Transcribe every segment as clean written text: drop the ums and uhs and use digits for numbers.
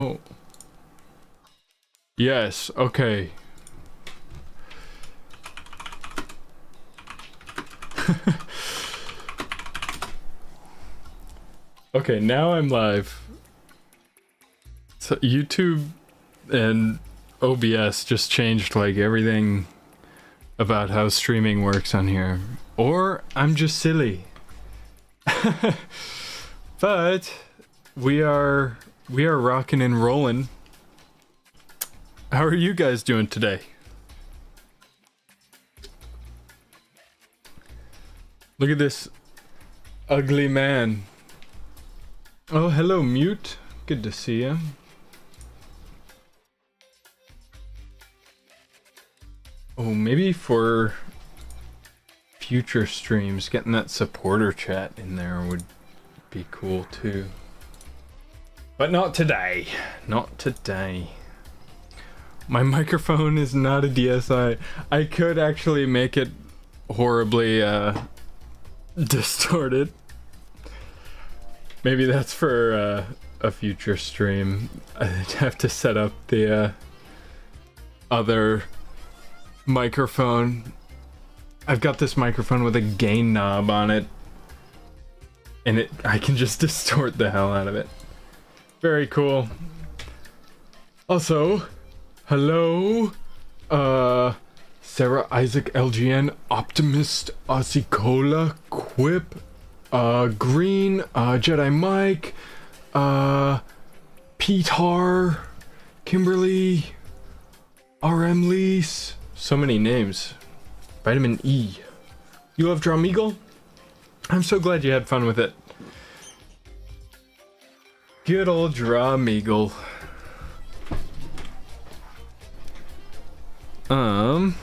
Oh. Yes, okay. Okay, now I'm live. So YouTube and OBS just changed like everything about how streaming works on here. Or I'm just silly. But we are rocking and rolling. How are you guys doing today? Look at this ugly man. Oh, hello, Mute. Good to see you. Oh, maybe for future streams, getting that supporter chat in there would be cool too. But not today. Not today. My microphone is not a DSI. I could actually make it horribly distorted. Maybe that's for a future stream. I'd have to set up the other microphone. I've got this microphone with a gain knob on it, and I can just distort the hell out of it. Very cool. Also, hello, Sarah Isaac LGN, Optimist, Aussie Cola, Quip, Green, Jedi Mike, Petar, Kimberly, RM Lease. So many names. Vitamin E. You love Drum Eagle? I'm so glad you had fun with it. Good old Drum Eagle. Well,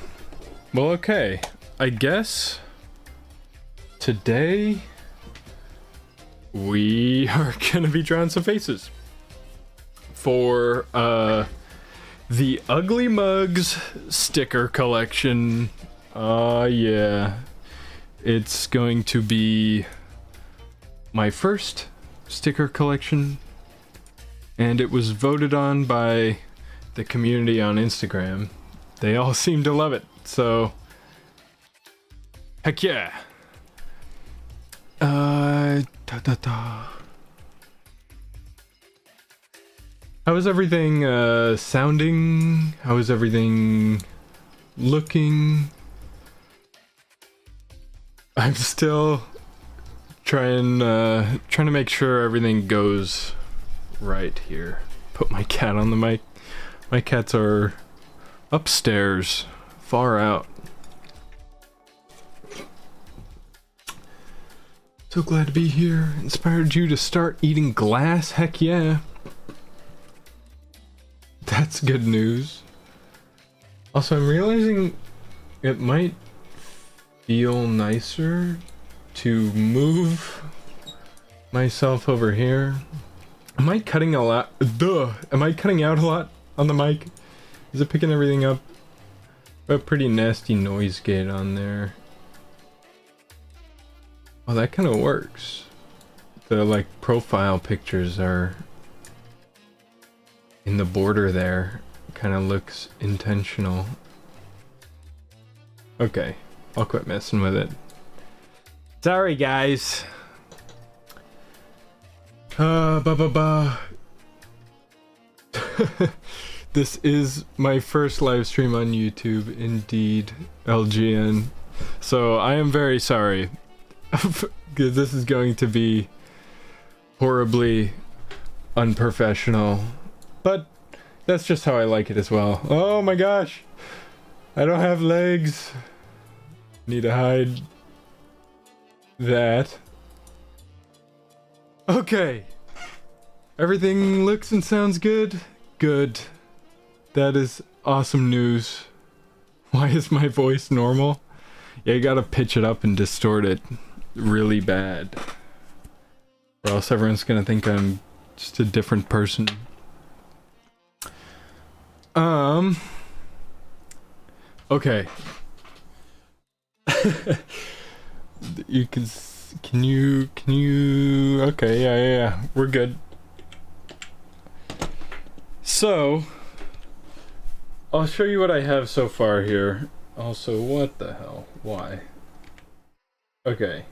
okay. I guess today we are gonna be drawing some faces for the Ugly Mugs sticker collection. Yeah, it's going to be my first sticker collection, and it was voted on by the community on Instagram. They all seem to love it, so heck yeah. How is everything sounding? How is everything looking? I'm still trying to make sure everything goes right here. Put my cat on the mic. My cats are upstairs, far out. So glad to be here. Inspired you to start eating glass? Heck yeah. That's good news. Also, I'm realizing it might feel nicer to move myself over here. Am I cutting a lot? Am I cutting out a lot on the mic? Is it picking everything up? A pretty nasty noise gate on there. Oh, that kind of works. The like profile pictures are in the border there. Kind of looks intentional. Okay, I'll quit messing with it. Sorry, guys. This is my first live stream on YouTube, indeed, LGN. So I am very sorry. Because this is going to be horribly unprofessional. But that's just how I like it as well. Oh my gosh! I don't have legs. Need to hide that. Okay. Everything looks and sounds good? Good. That is awesome news. Why is my voice normal? Yeah, you gotta pitch it up and distort it really bad, or else everyone's gonna think I'm just a different person. Okay. You can you okay, yeah, we're good. So, I'll show you what I have so far here. Also, what the hell? Why? Okay.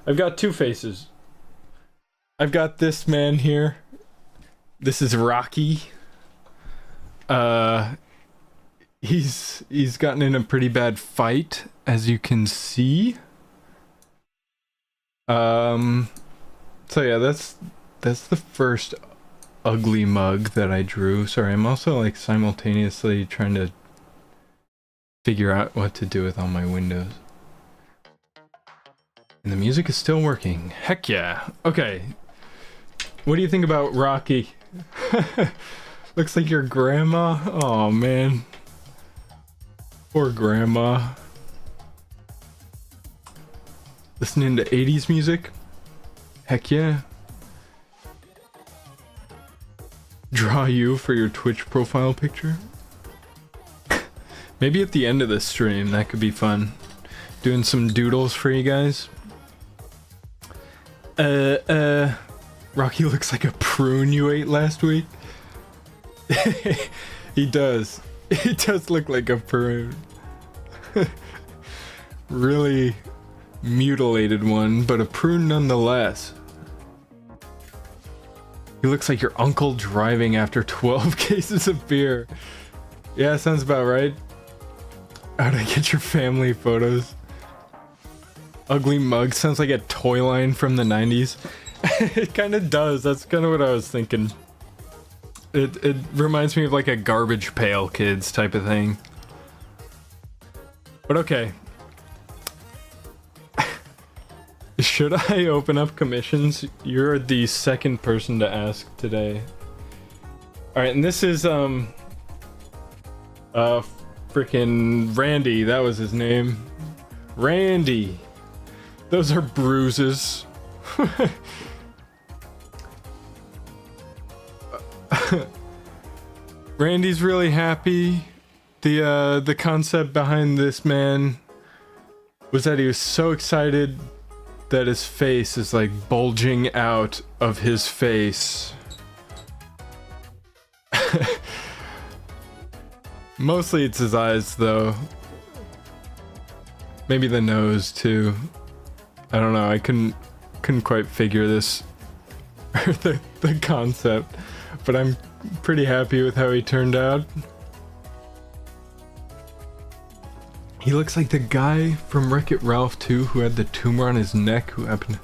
I've got two faces. I've got this man here. This is Rocky. He's gotten in a pretty bad fight, as you can see. So yeah, that's the first ugly mug that I drew. Sorry, I'm also like simultaneously trying to figure out what to do with all my windows. And the music is still working. Heck yeah. Okay. What do you think about Rocky? Looks like your grandma. Oh man. Poor grandma. Listening to 80s music? Heck yeah. Draw you for your Twitch profile picture? Maybe at the end of the stream, that could be fun. Doing some doodles for you guys. Rocky looks like a prune you ate last week. He does. He does look like a prune. Really mutilated one, but a prune nonetheless. He looks like your uncle driving after 12 cases of beer. Yeah, sounds about right. How'd I get your family photos? Ugly mug sounds like a toy line from the 90s. It kind of does. That's kind of what I was thinking. It reminds me of like a Garbage Pail Kids type of thing. But okay. Should I open up commissions? You're the second person to ask today. Alright, and this is freaking Randy, that was his name. Randy. Those are bruises. Randy's really happy. The concept behind this man was that he was so excited that his face is like bulging out of his face. Mostly it's his eyes though. Maybe the nose too. I don't know, I couldn't quite figure this the concept, but I'm pretty happy with how he turned out. He looks like the guy from Wreck-It Ralph 2 who had the tumor on his neck who happened to...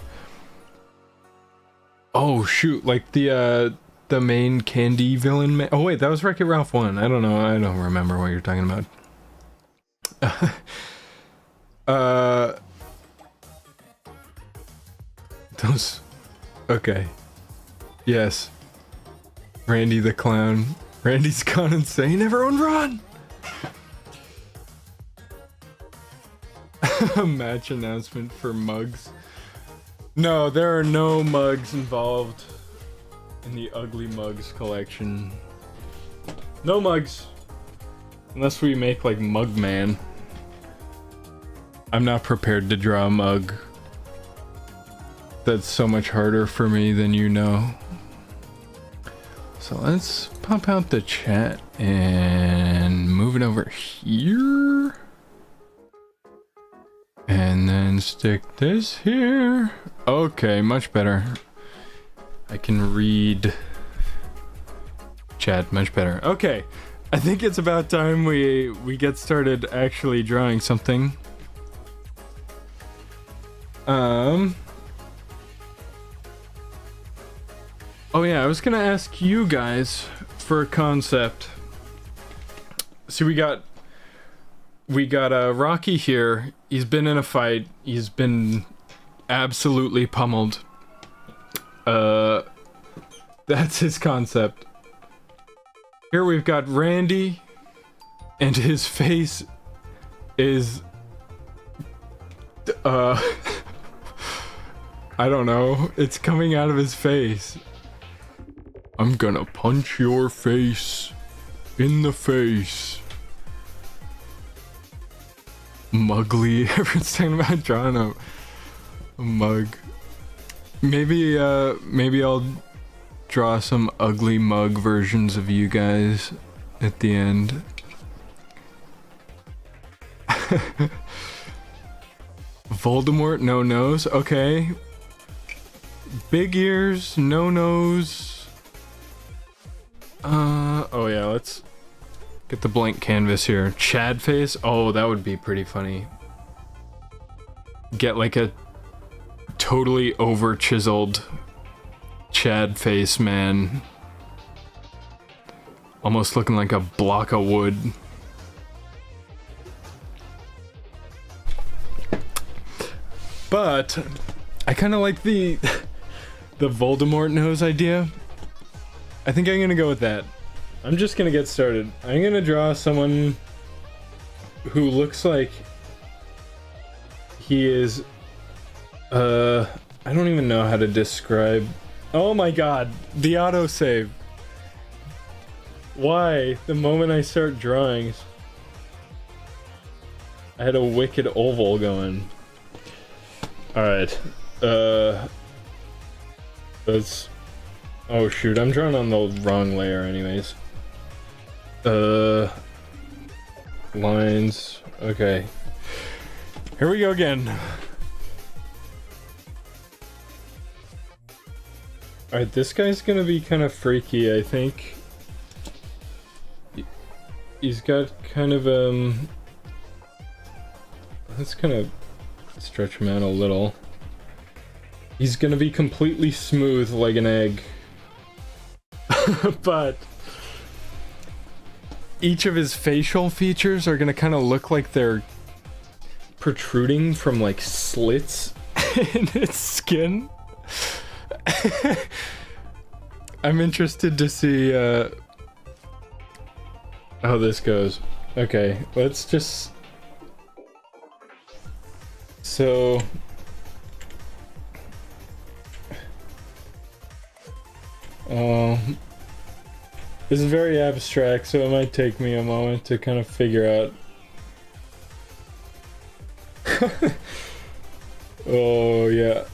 Oh shoot, like the main candy villain man. Oh wait, that was Wreck-It Ralph 1. I don't know, I don't remember what you're talking about. Those... Okay. Yes. Randy the clown. Randy's gone insane. Everyone run! A match announcement for mugs. No, there are no mugs involved in the Ugly Mugs collection. No mugs. Unless we make like Mugman. I'm not prepared to draw a mug. That's so much harder for me than you know. So let's pop out the chat and move it over here. And then stick this here. Okay, much better. I can read chat much better. Okay, I think it's about time we get started actually drawing something. Oh yeah, I was gonna ask you guys for a concept. See, we got Rocky here. He's been in a fight. He's been absolutely pummeled. That's his concept. Here we've got Randy, and his face is I don't know. It's coming out of his face. I'm gonna punch your face in the face. Mugly. Everyone's talking about drawing a mug. Maybe I'll draw some ugly mug versions of you guys at the end. Voldemort, no nose. Okay. Big ears, no nose. Oh yeah, let's get the blank canvas here. Chad face. Oh, that would be pretty funny. Get like a totally over chiseled Chad face man. Almost looking like a block of wood. But I kind of like the Voldemort nose idea. I think I'm gonna go with that. I'm just gonna get started. I'm gonna draw someone who looks like he is I don't even know how to describe. Oh my god, the autosave. Why? The moment I start drawings, I had a wicked oval going. Alright, let's... Oh shoot, I'm drawing on the wrong layer anyways. Lines, okay. Here we go again. Alright, this guy's gonna be kind of freaky, I think. He's got kind of, let's kind of stretch him out a little. He's gonna be completely smooth like an egg. But each of his facial features are gonna kind of look like they're protruding from like slits in its skin. I'm interested to see how this goes. Okay, let's just... So... This is very abstract, so it might take me a moment to kind of figure out. Oh, yeah.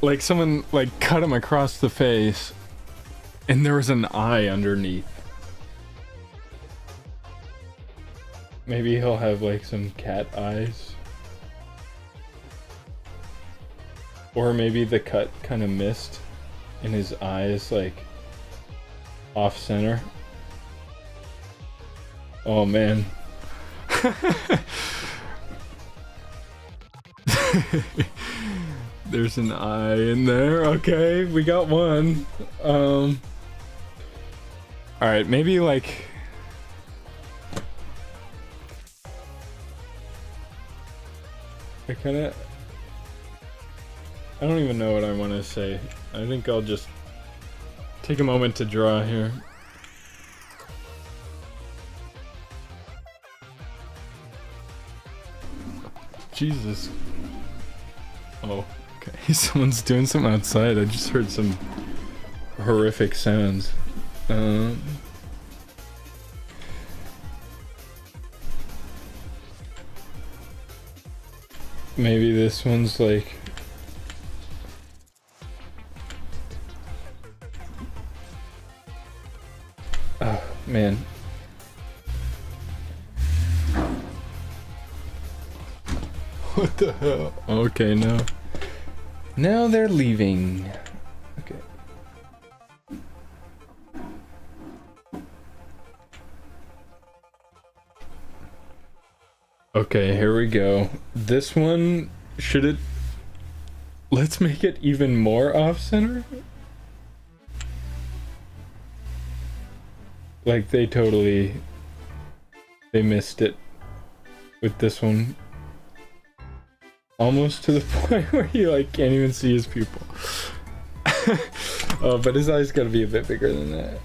Like someone, like, cut him across the face, and there was an eye underneath. Maybe he'll have, like, some cat eyes. Or maybe the cut kind of missed, and his eyes, like, off-center. Oh, man. There's an eye in there. Okay, we got one. Alright, maybe like... I don't even know what I want to say. I think I'll just take a moment to draw here. Jesus. Oh, okay. Someone's doing something outside. I just heard some horrific sounds. Maybe this one's like... Oh, man. What the hell? Okay, no. Now they're leaving. Okay. Okay, here we go. This one, should it... Let's make it even more off-center? Like, they missed it with this one. Almost to the point where you, like, can't even see his pupil. Oh, but his eyes gotta be a bit bigger than that.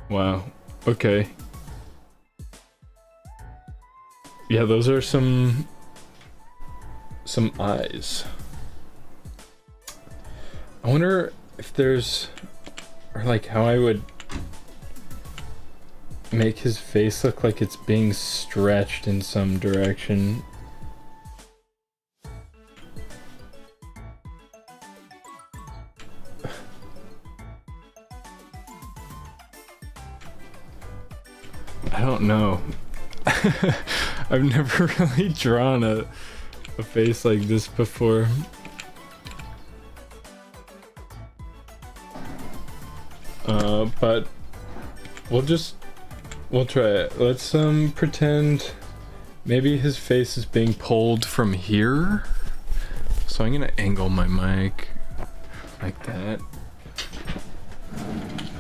Wow. Okay. Yeah, those are some eyes. I wonder if there's, or like how I would make his face look like it's being stretched in some direction. I don't know. I've never really drawn a face like this before. But we'll try it. Let's pretend maybe his face is being pulled from here. So I'm gonna angle my mic like that.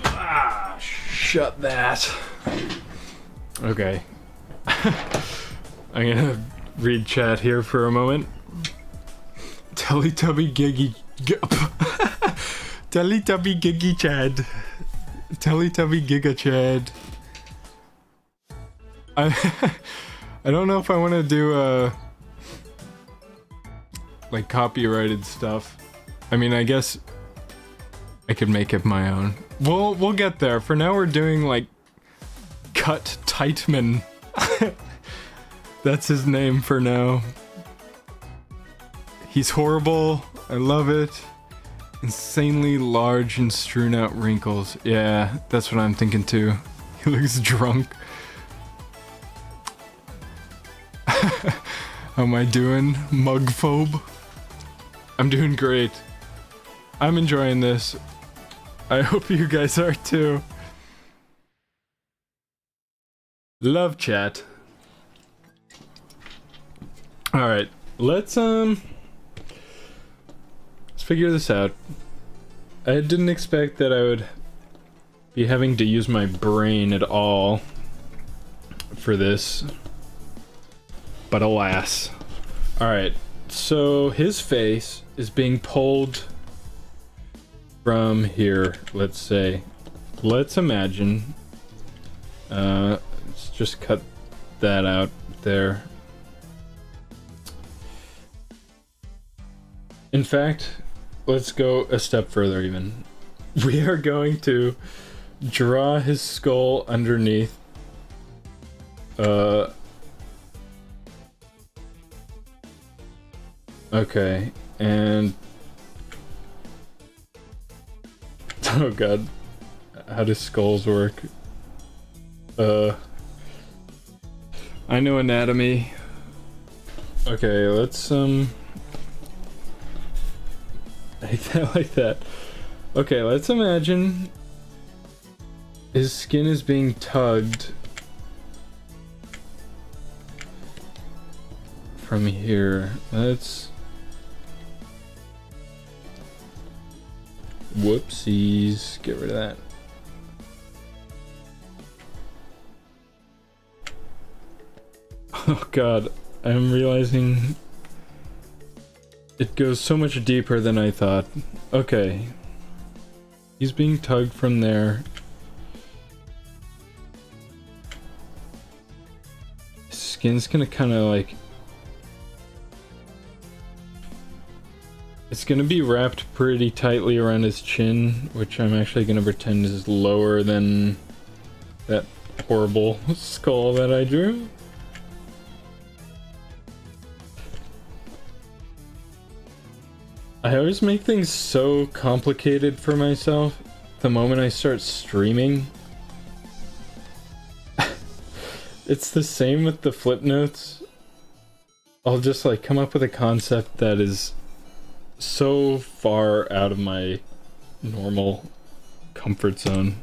Ah, shut that. Okay. I'm gonna read chat here for a moment. Teletubby Giggy Teletubby Giggy Chad. Teletubby Giga Chad. I don't know if I want to do like copyrighted stuff. I mean, I guess I could make it my own. We'll get there. For now we're doing like Cut Tightman. That's his name for now. He's horrible. I love it. Insanely large and strewn out wrinkles. Yeah, that's what I'm thinking too. He looks drunk. How am I doing? Mugphobe? I'm doing great. I'm enjoying this. I hope you guys are too. Love chat. Alright, let's figure this out. I didn't expect that I would be having to use my brain at all for this. But alas. Alright, so his face is being pulled from here, let's say. Let's imagine. Let's just cut that out there. In fact, let's go a step further even. We are going to draw his skull underneath. Okay, and... Oh god. How do skulls work? I know anatomy. Okay, let's, like that. Okay, let's imagine his skin is being tugged from here. Let's... Whoopsies. Get rid of that. Oh god, I'm realizing it goes so much deeper than I thought. Okay. He's being tugged from there. His skin's gonna kinda like... It's gonna be wrapped pretty tightly around his chin, which I'm actually gonna pretend is lower than that horrible skull that I drew. I always make things so complicated for myself the moment I start streaming. It's the same with the flip notes. I'll just like come up with a concept that is so far out of my normal comfort zone.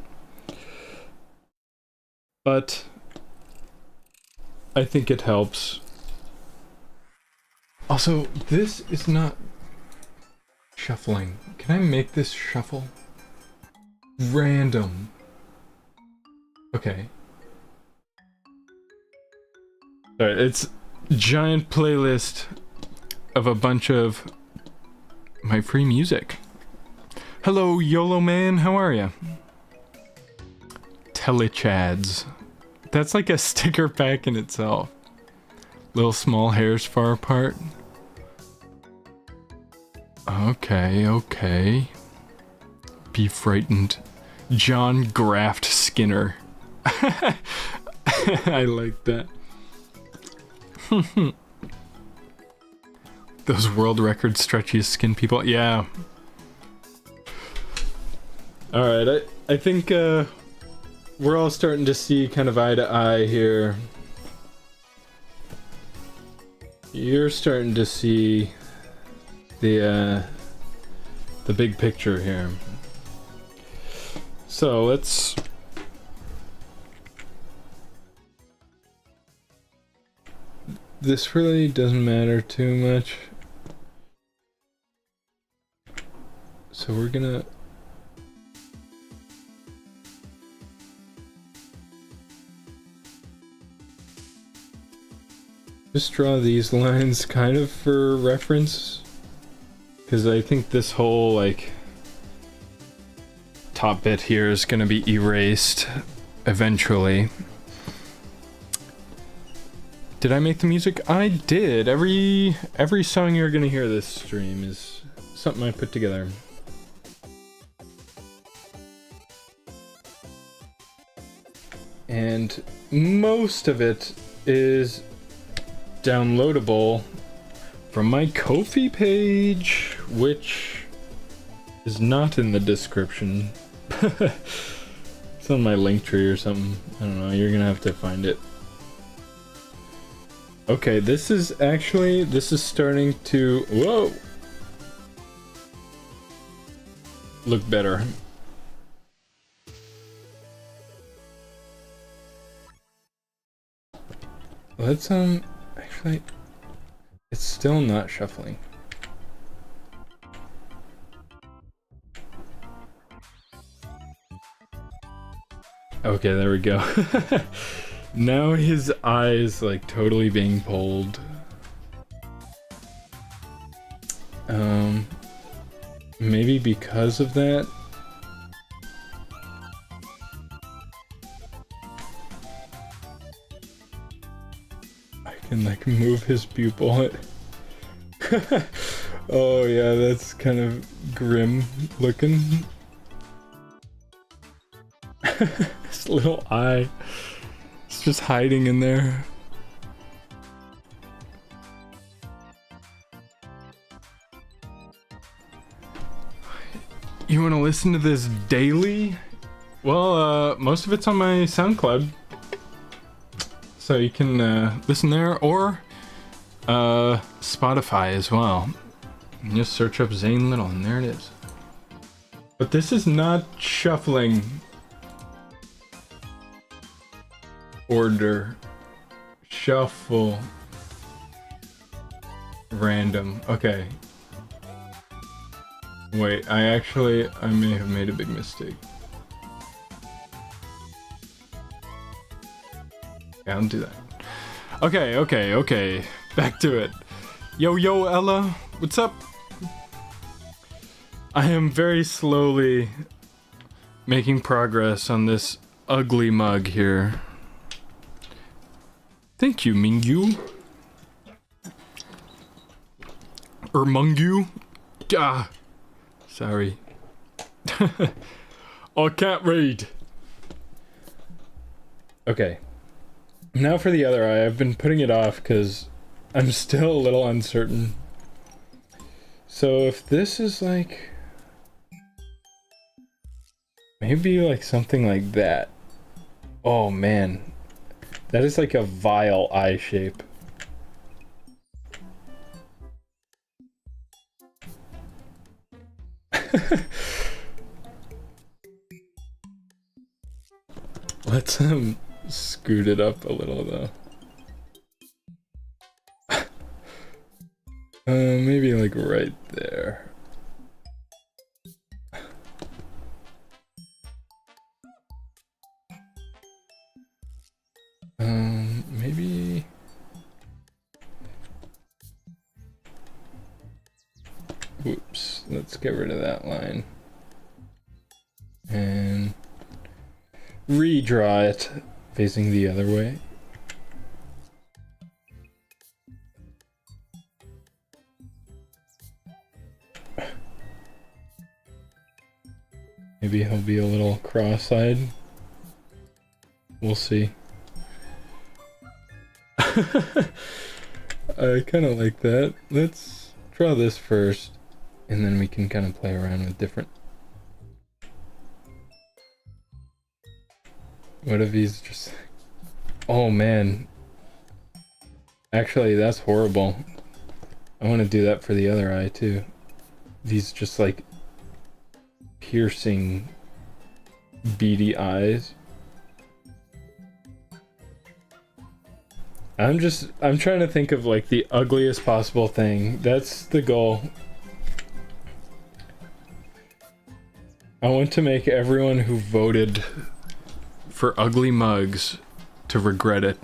But I think it helps. Also, this is not shuffling. Can I make this shuffle? Random. Okay. Alright, it's a giant playlist of a bunch of my free music. Hello, YOLO man, how are ya? Telechads. That's like a sticker pack in itself. Little small hairs far apart. Okay, okay. Be frightened. John Graft Skinner. I like that. Those world record stretchiest skin people. Yeah. Alright, I think we're all starting to see kind of eye to eye here. You're starting to see the big picture here. So let's this really doesn't matter too much. So we're gonna just draw these lines kind of for reference, because I think this whole like top bit here is gonna be erased eventually. Did I make the music? I did. Every song you're gonna hear this stream is something I put together. And most of it is downloadable from my Ko-fi page, which is not in the description. It's on my link tree or something. I don't know, you're gonna have to find it. Okay, this is starting to, whoa, look better. Let's actually, it's still not shuffling. Okay, there we go. Now his eye is like totally being pulled. Maybe because of that. I can like move his pupil. Oh yeah, that's kind of grim looking. His little eye. It's just hiding in there. You want to listen to this daily? Well, most of it's on my SoundCloud. So you can listen there, or Spotify as well. And just search up Zane Little, and there it is. But this is not shuffling order. Shuffle random. Okay. Wait, I may have made a big mistake. Yeah, I'll do that. Okay. Back to it. Yo, Ella, what's up? I am very slowly making progress on this ugly mug here. Thank you, Mingyu. Or Mungyu. Ah, sorry. I can't read. Okay. Now for the other eye. I've been putting it off because I'm still a little uncertain. So if this is like... maybe like something like that. Oh man. That is like a vile eye shape. Let's scoot it up a little though. Maybe like right there. Maybe... whoops, let's get rid of that line. And redraw it facing the other way. Maybe he'll be a little cross-eyed. We'll see. I kind of like that. Let's draw this first, and then we can kind of play around with different... What if he's just... Oh man. Actually, that's horrible. I want to do that for the other eye too. These just like piercing beady eyes. I'm trying to think of like the ugliest possible thing. That's the goal. I want to make everyone who voted for ugly mugs to regret it.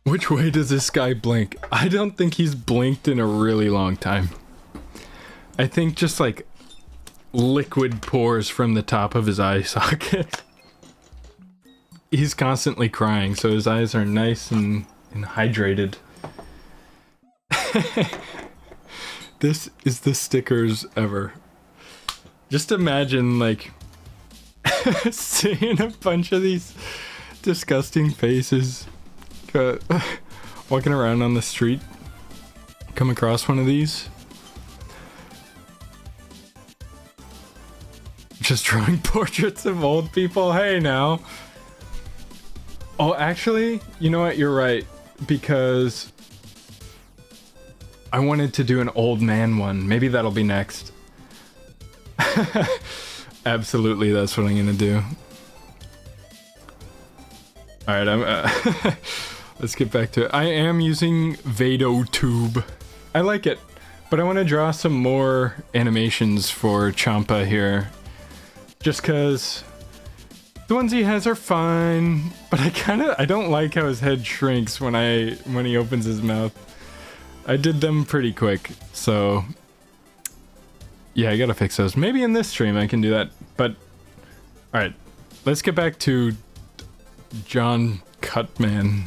Which way does this guy blink? I don't think he's blinked in a really long time. I think just like liquid pours from the top of his eye socket. He's constantly crying, so his eyes are nice and hydrated. This is the stickers ever. Just imagine like seeing a bunch of these disgusting faces walking around on the street. Come across one of these. Just drawing portraits of old people. Hey now. Oh, actually, you know what? You're right. Because I wanted to do an old man one. Maybe that'll be next. Absolutely, that's what I'm gonna do. Alright, let's get back to it. I am using VadoTube. I like it, but I want to draw some more animations for Champa here. Just cause the ones he has are fine, but I don't like how his head shrinks when he opens his mouth. I did them pretty quick, so yeah, I gotta fix those. Maybe in this stream I can do that, but alright, let's get back to John Cutman.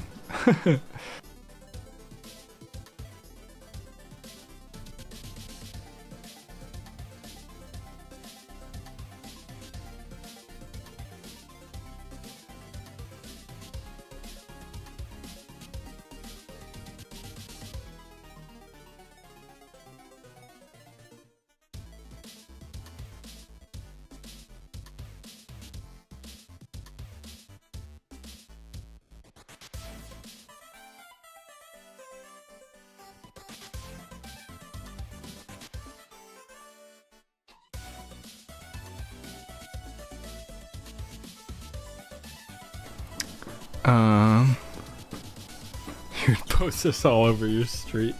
You'd post this all over your street.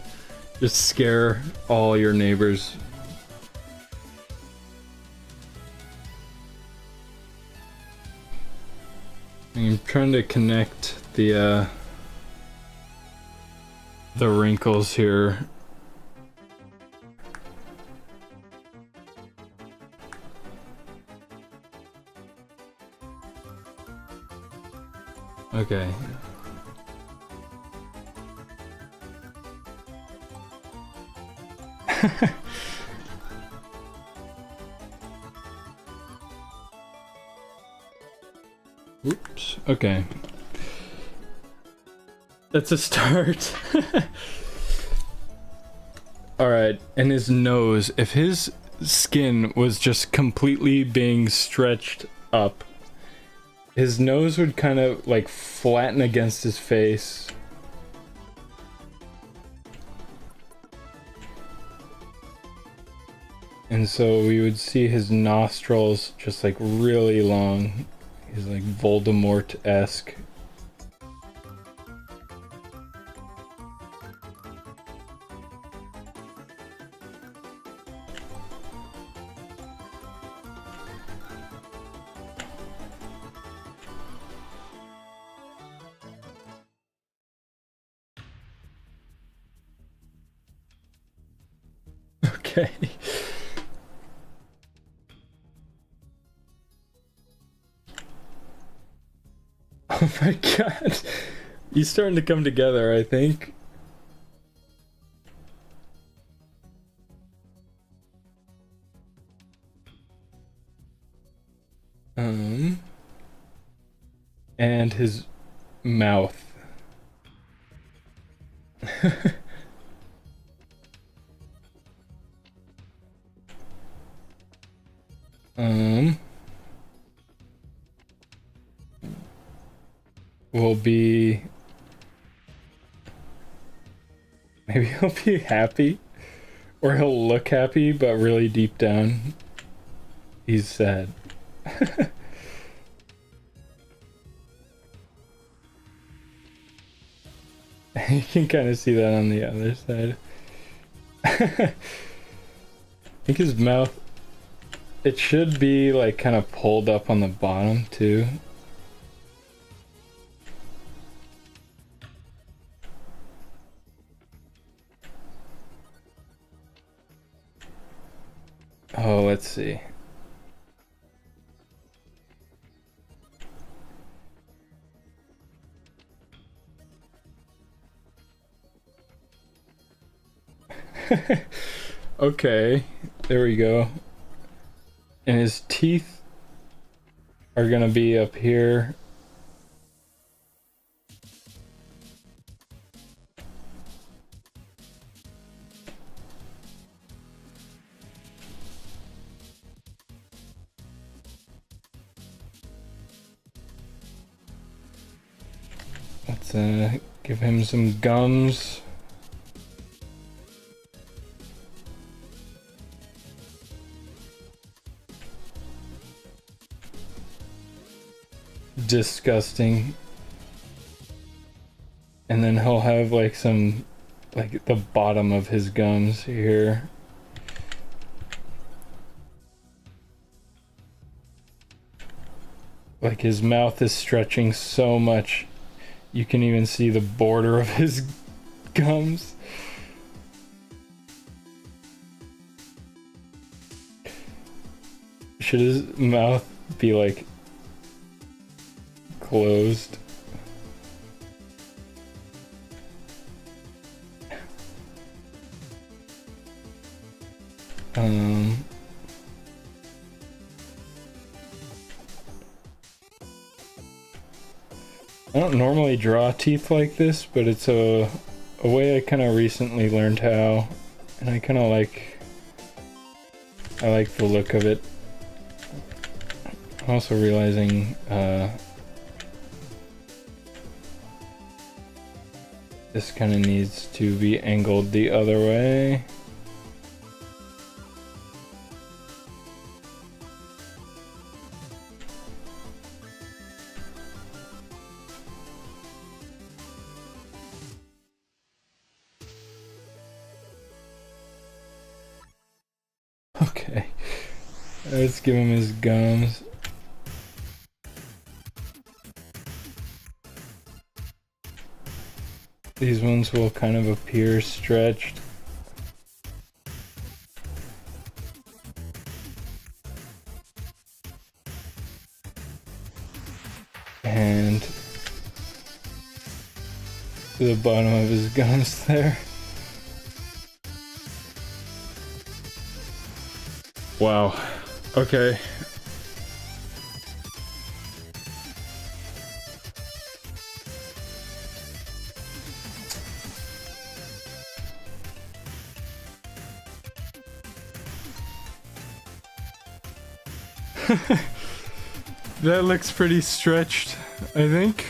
Just scare all your neighbors. I'm trying to connect the wrinkles here. Okay. Oops. Okay. That's a start. Alright, and his nose. If his skin was just completely being stretched up, his nose would kind of like flatten against his face. And so we would see his nostrils just like really long. He's like Voldemort-esque. Okay. Oh my god. He's starting to come together, I think. And his mouth. Will be, maybe he'll be happy, or he'll look happy, but really deep down he's sad. You can kind of see that on the other side. I think his mouth, it should be like kind of pulled up on the bottom too. Oh, let's see. Okay, there we go. And his teeth are gonna be up here. Let's give him some gums. Disgusting. And then he'll have like some, like the bottom of his gums here. Like his mouth is stretching so much, you can even see the border of his gums. Should his mouth be like closed? I don't normally draw teeth like this, but it's a way I kind of recently learned how, and I kind of like the look of it. I'm also realizing this kind of needs to be angled the other way. Okay, let's give him his gums. These ones will kind of appear stretched. And to the bottom of his gums there. Wow. Okay. That looks pretty stretched, I think.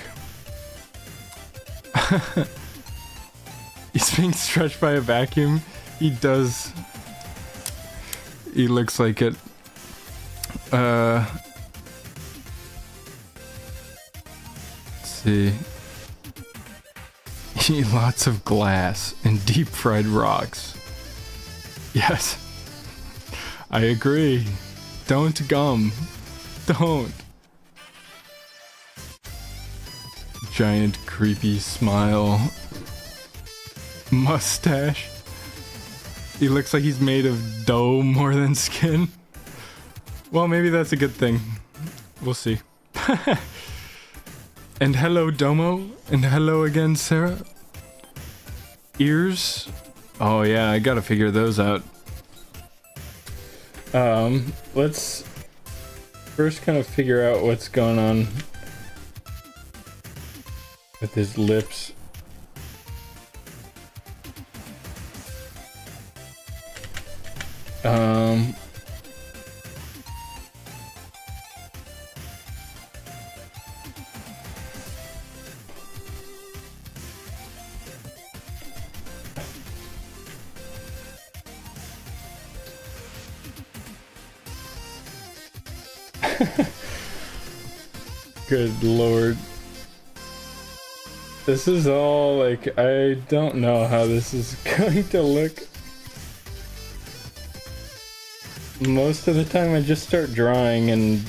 He's being stretched by a vacuum. He does. He looks like it. Let's see. Eat lots of glass and deep fried rocks. Yes. I agree. Don't gum. Don't. Giant creepy smile. Mustache. He looks like he's made of dough more than skin. Well, maybe that's a good thing. We'll see. And hello, Domo. And hello again, Sarah. Ears. Oh yeah, I gotta figure those out. Let's first kind of figure out what's going on with his lips. Good lord. This is all like, I don't know how this is going to look. Most of the time I just start drawing and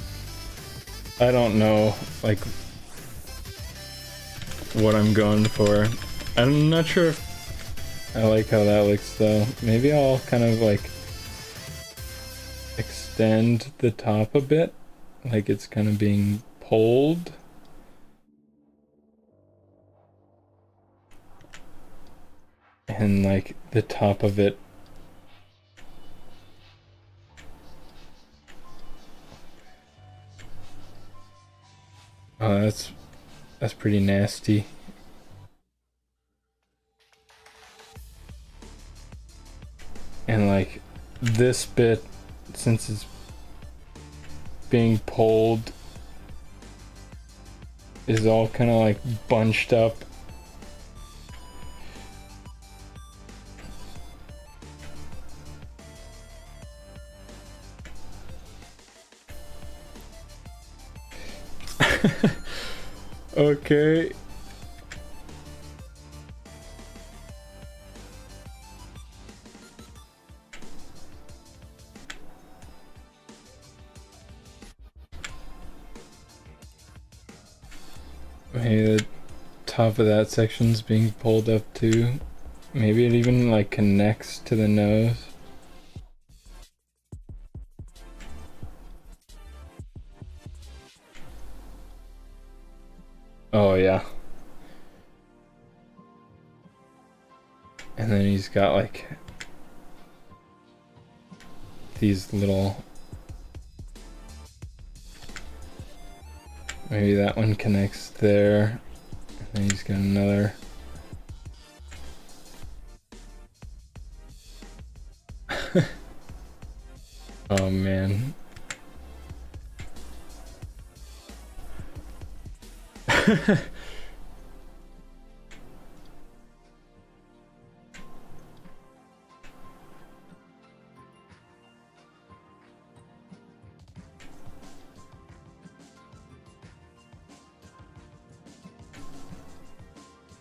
I don't know like what I'm going for. I'm not sure if I like how that looks though. Maybe I'll kind of like extend the top a bit, like it's kind of being pulled. And like the top of it that's pretty nasty. And like this bit, since it's being pulled, is all kind of like bunched up. Okay. Maybe the top of that section's being pulled up too. Maybe it even like connects to the nose. Oh yeah. And then he's got like these little, maybe that one connects there. And then he's got another. Oh man.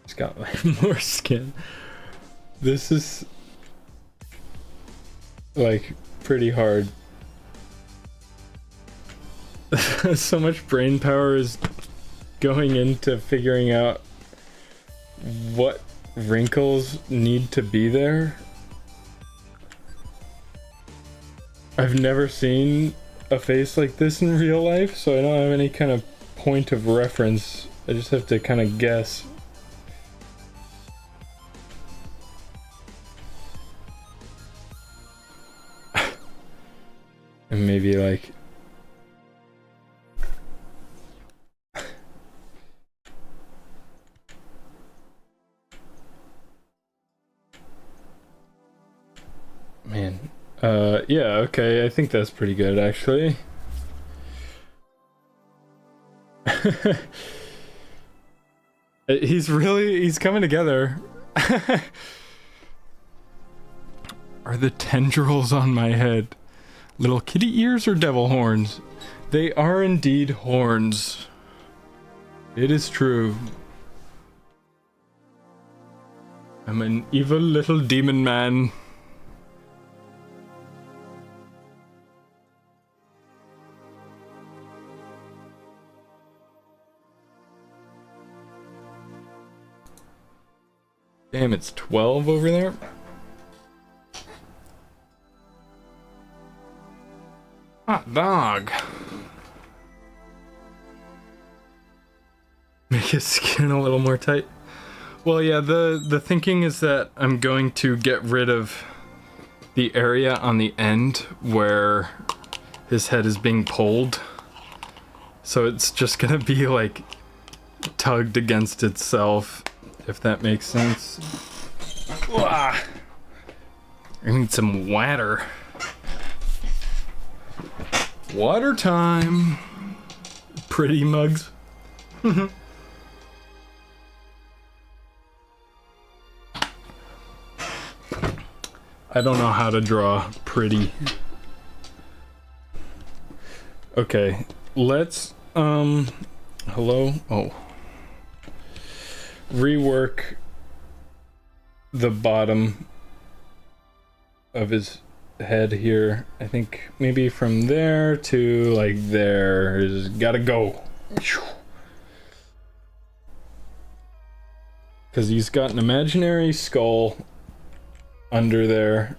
It's got like more skin. This is like pretty hard. So much brain power is going into figuring out what wrinkles need to be there. I've never seen a face like this in real life, so I don't have any kind of point of reference. I just have to kind of guess. And maybe like man, yeah, okay, I think that's pretty good actually. He's coming together. Are the tendrils on my head little kitty ears or devil horns? They are indeed horns. It is true. I'm an evil little demon man. Damn, it's 12 over there. Hot dog. Make his skin a little more tight. Well, yeah, the thinking is that I'm going to get rid of the area on the end where his head is being pulled. So it's just gonna be like tugged against itself, if that makes sense. I need some water. Water time. Pretty mugs. I don't know how to draw pretty. Okay, let's hello? Oh. Rework the bottom of his head here. I think maybe from there to like there is gotta go. Because he's got an imaginary skull under there.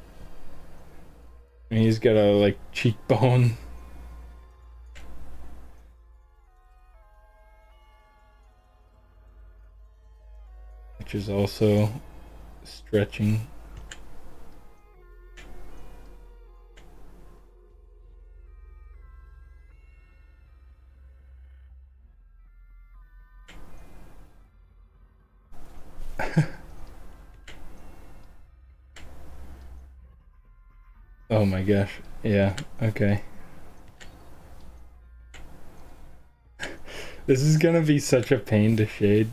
And he's got a like cheekbone. Which is also stretching. Oh my gosh. Yeah, okay. This is gonna be such a pain to shade.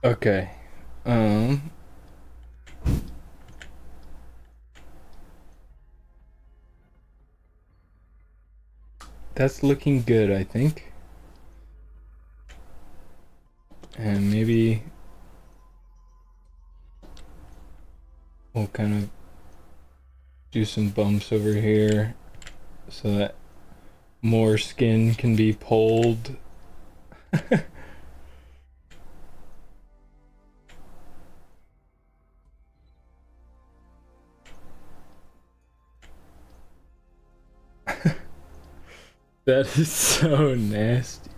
Okay. That's looking good, I think. And maybe we'll kind of do some bumps over here so that more skin can be pulled. That is so nasty.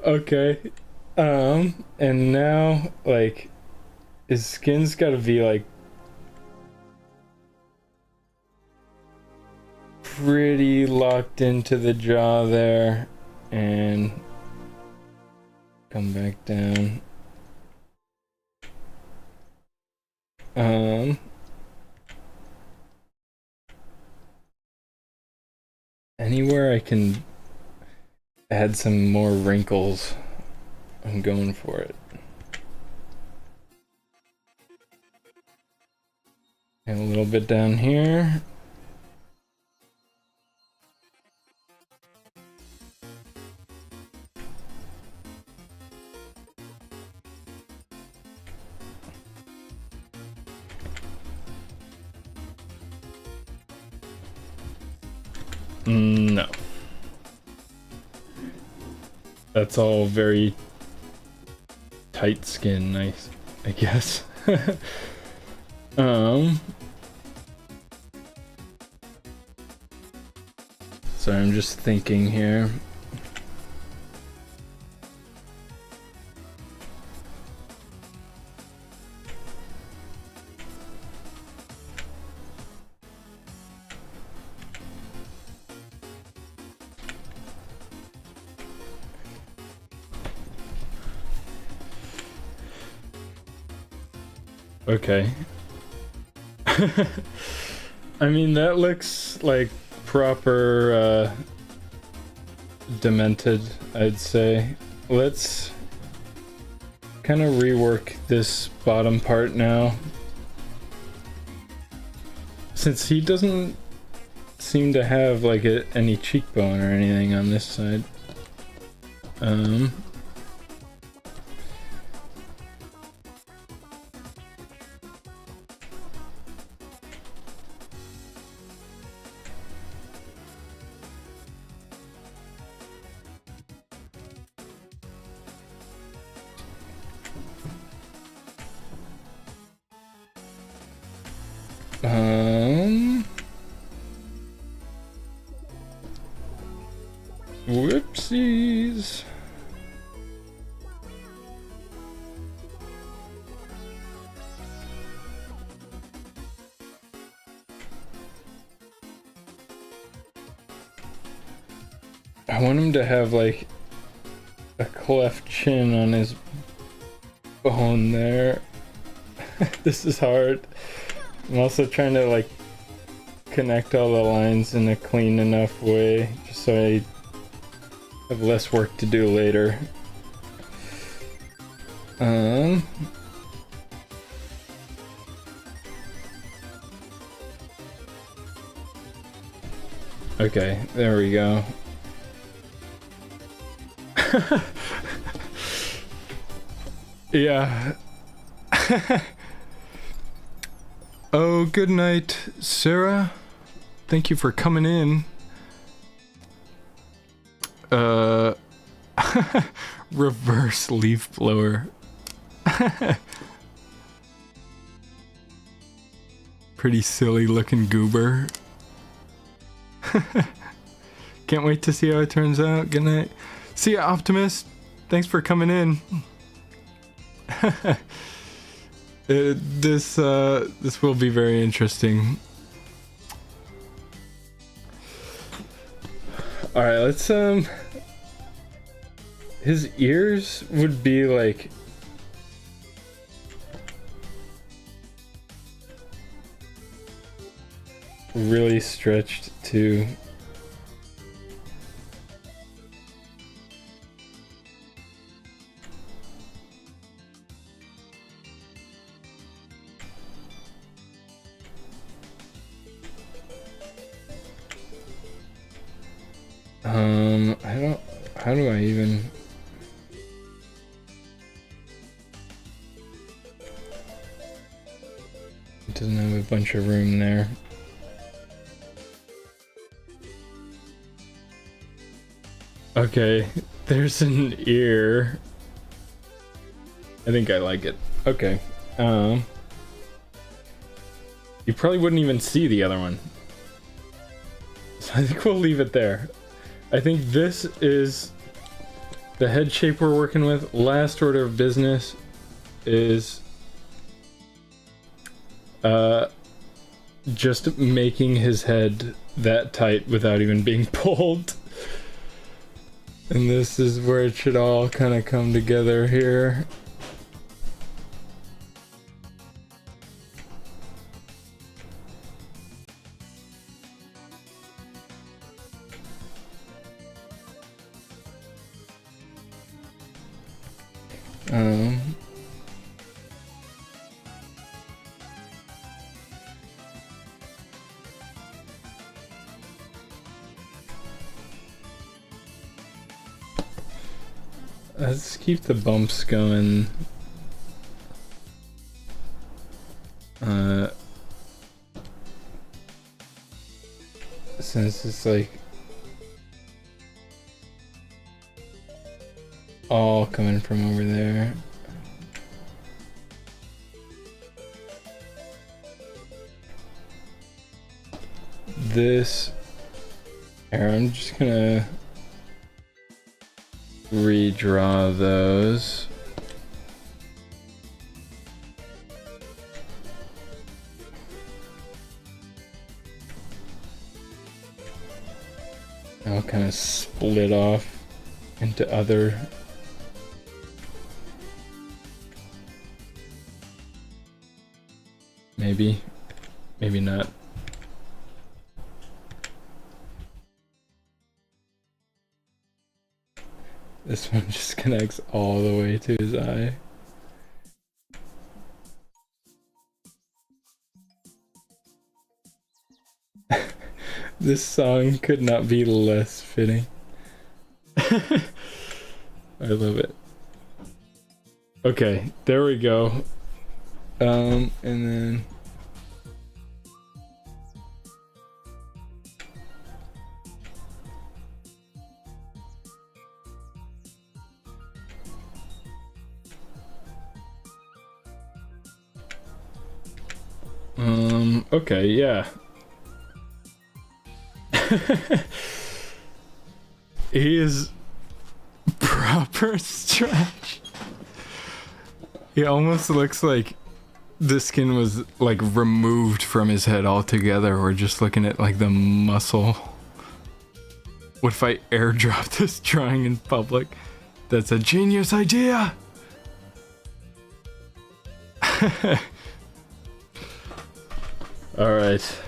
Okay. And now, like, his skin's gotta be, like, pretty locked into the jaw there. And come back down. Anywhere I can add some more wrinkles, I'm going for it. And a little bit down here. No. That's all very tight skin, I guess. So I'm just thinking here. Okay. I mean, that looks like proper, demented, I'd say. Let's kind of rework this bottom part now. Since he doesn't seem to have, like, any cheekbone or anything on this side. Whoop. Oopsies. I want him to have like a cleft chin on his bone there. This is hard. I'm also trying to like connect all the lines in a clean enough way just so I have less work to do later. Okay, there we go. Yeah. Oh, good night, Sarah. Thank you for coming in. Reverse leaf blower. Pretty silly looking goober. Can't wait to see how it turns out. Good night. See ya, Optimist. Thanks for coming in. This will be very interesting. All right, let's his ears would be like really stretched too. I don't, how do I even? It doesn't have a bunch of room there. Okay, there's an ear. I think I like it. Okay. You probably wouldn't even see the other one. So I think we'll leave it there. I think this is the head shape we're working with. Last order of business is just making his head that tight without even being pulled. And this is where it should all kind of come together here. Let's keep the bumps going. Since it's like all coming from over there. This here, I'm just gonna redraw those. I'll kind of split off into other maybe not. This one just connects all the way to his eye. This song could not be less fitting. I love it. Okay, there we go. And then okay, yeah. He is proper stretch. He almost looks like the skin was like removed from his head altogether. We're just looking at like the muscle. What if I airdrop this drawing in public? That's a genius idea. All right.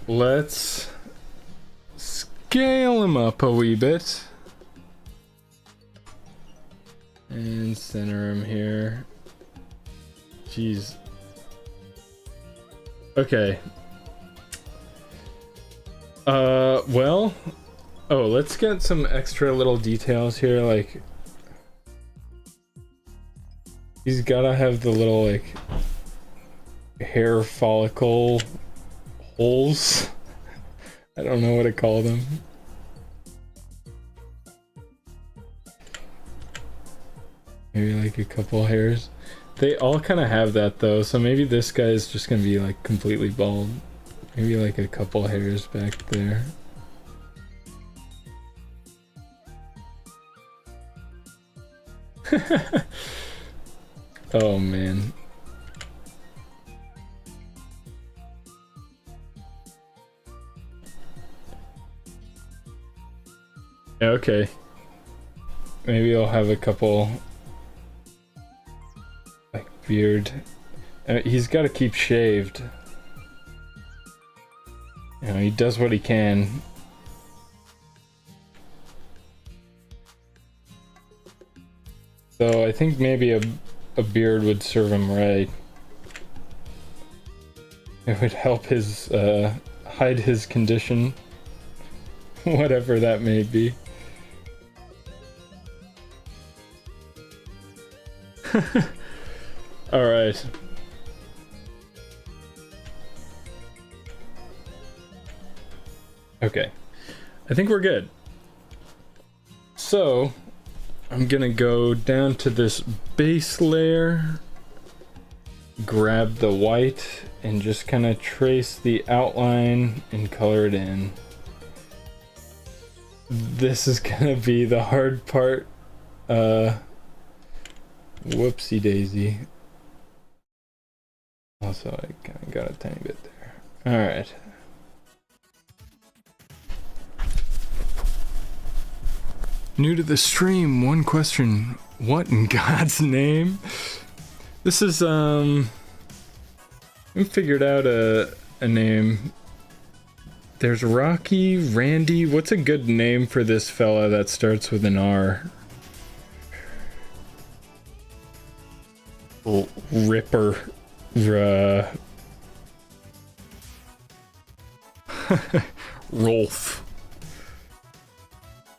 Let's scale him up a wee bit. And center him here. Jeez. Okay. Well. Oh, let's get some extra little details here, like... He's gotta have the little, like... hair follicle... holes. I don't know what to call them. Maybe like a couple hairs. They all kind of have that though, so maybe this guy is just gonna be like completely bald. Maybe like a couple hairs back there. Oh man. Okay. Maybe I'll have a couple like beard. He's got to keep shaved. You know, he does what he can. So I think maybe a beard would serve him right. It would help his hide his condition, whatever that may be. All right. Okay. I think we're good. So, I'm gonna go down to this base layer, grab the white, and just kind of trace the outline and color it in. This is gonna be the hard part. Whoopsie daisy. Also, I kind of got a tiny bit there. All right. New to the stream, one question. What in God's name? This is, we figured out a name. There's Rocky, Randy. What's a good name for this fella that starts with an R? Ripper. Rolf.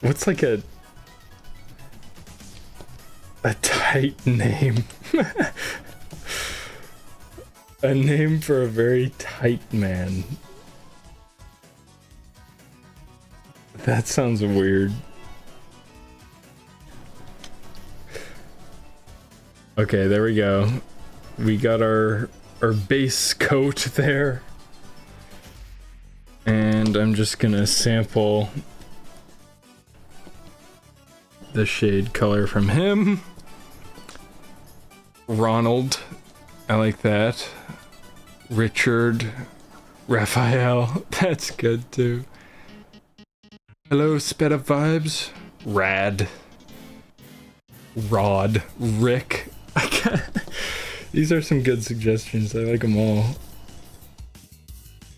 What's like a tight name? A name for a very tight man. That sounds weird. Okay, there we go. We got our base coat there. And I'm just gonna sample the shade color from him. Ronald, I like that. Richard, Raphael, that's good too. Hello, sped up vibes. Rad. Rod. Rick. These are some good suggestions. I like them all.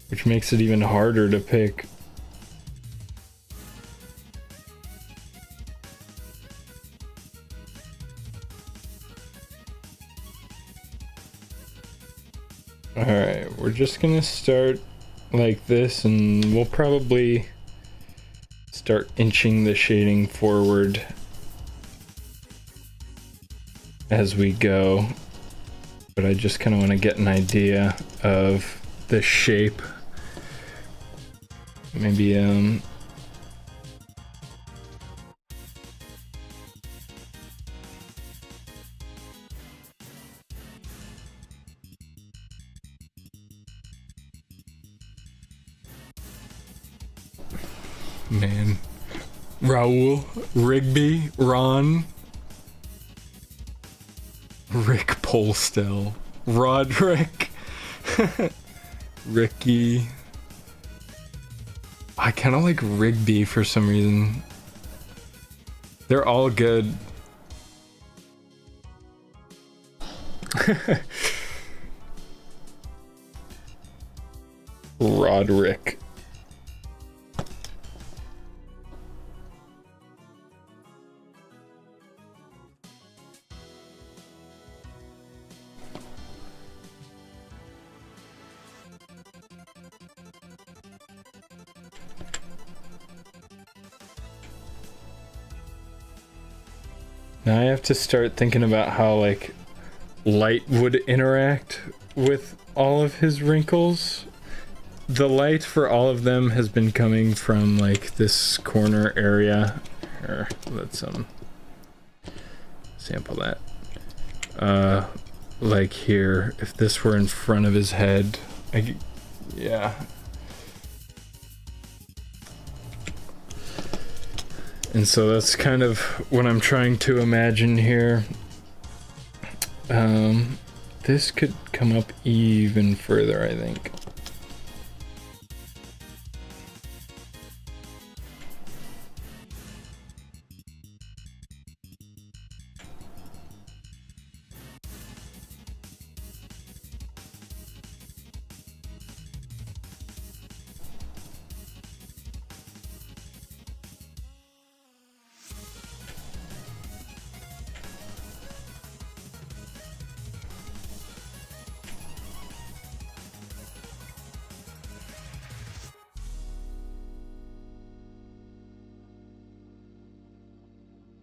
Which makes it even harder to pick. Alright, we're just gonna start like this, and we'll probably start inching the shading forward as we go. But I just kind of want to get an idea of the shape. Maybe, man, Raoul, Rigby, Ron, Rick Polstel, Roderick, Ricky. I kind of like Rigby for some reason. They're all good. Roderick. Now I have to start thinking about how, like, light would interact with all of his wrinkles. The light for all of them has been coming from, like, this corner area. Here, let's sample that. Like here, if this were in front of his head, yeah. And so that's kind of what I'm trying to imagine here. This could come up even further, I think.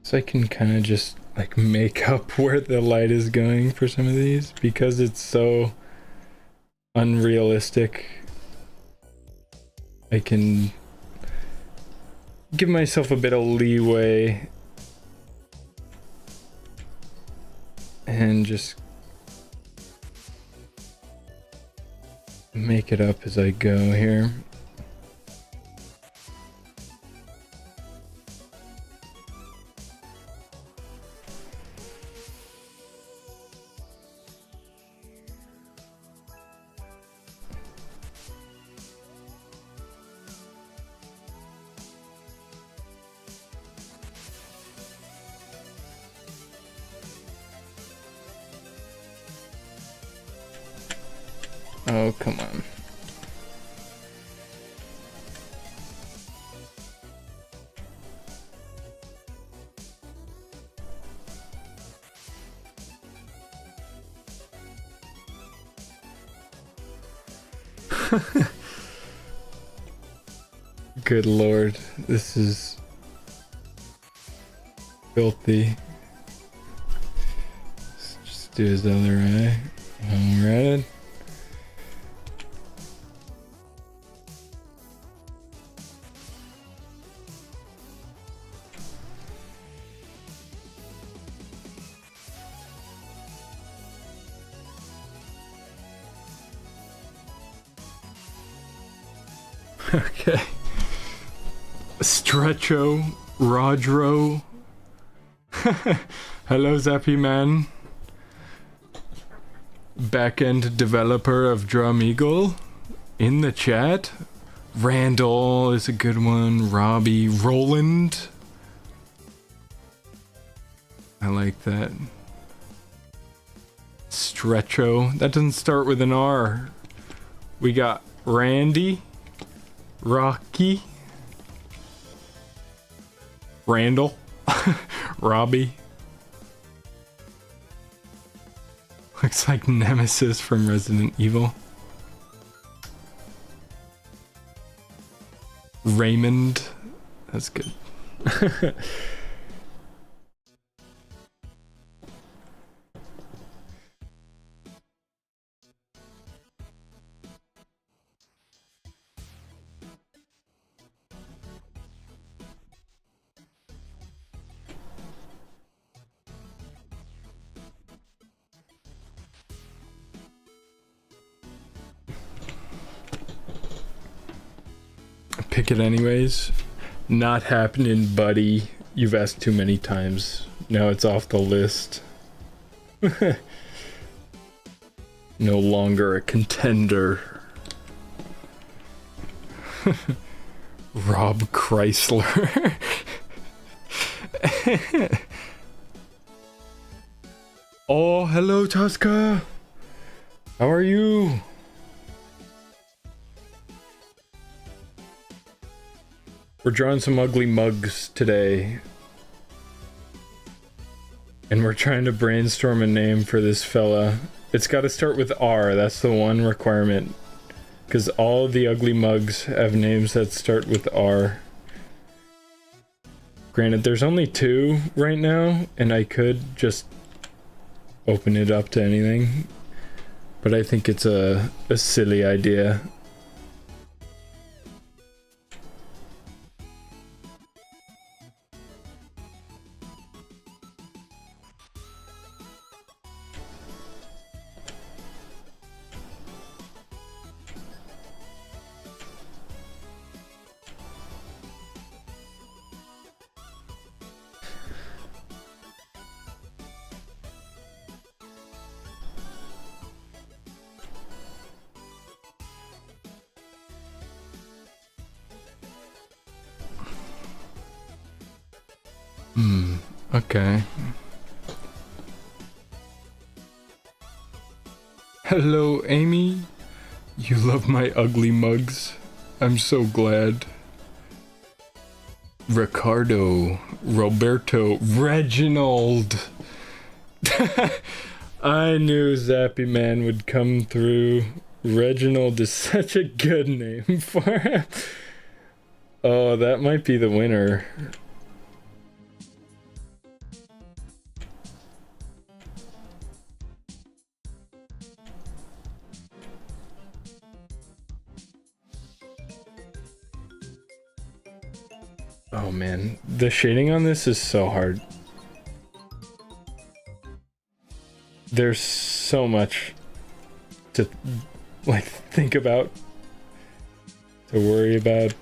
So I can kind of just like make up where the light is going for some of these because it's so unrealistic. I can give myself a bit of leeway and just make it up as I go here. Oh, come on. Good Lord, this is filthy. Let's just do his other eye. Alright. Okay. Stretcho, Rodro. Hello, Zappy Man. Backend developer of Drum Eagle in the chat. Randall is a good one. Robbie, Roland. I like that. Stretcho. That doesn't start with an R. We got Randy. Rocky, Randall, Robbie. Looks like Nemesis from Resident Evil. Raymond, that's good. Pick it anyways. Not happening, buddy. You've asked too many times. Now it's off the list. No longer a contender. Rob Chrysler. Oh, hello, Tosca. How are you? We're drawing some ugly mugs today. And we're trying to brainstorm a name for this fella. It's got to start with R, that's the one requirement. Because all the ugly mugs have names that start with R. Granted, there's only 2 right now, and I could just open it up to anything. But I think it's a silly idea. Okay. Hello, Amy. You love my ugly mugs. I'm so glad. Ricardo, Roberto, Reginald. I knew Zappy Man would come through. Reginald is such a good name for him. Oh, that might be the winner. Oh man, the shading on this is so hard. There's so much to like think about, to worry about.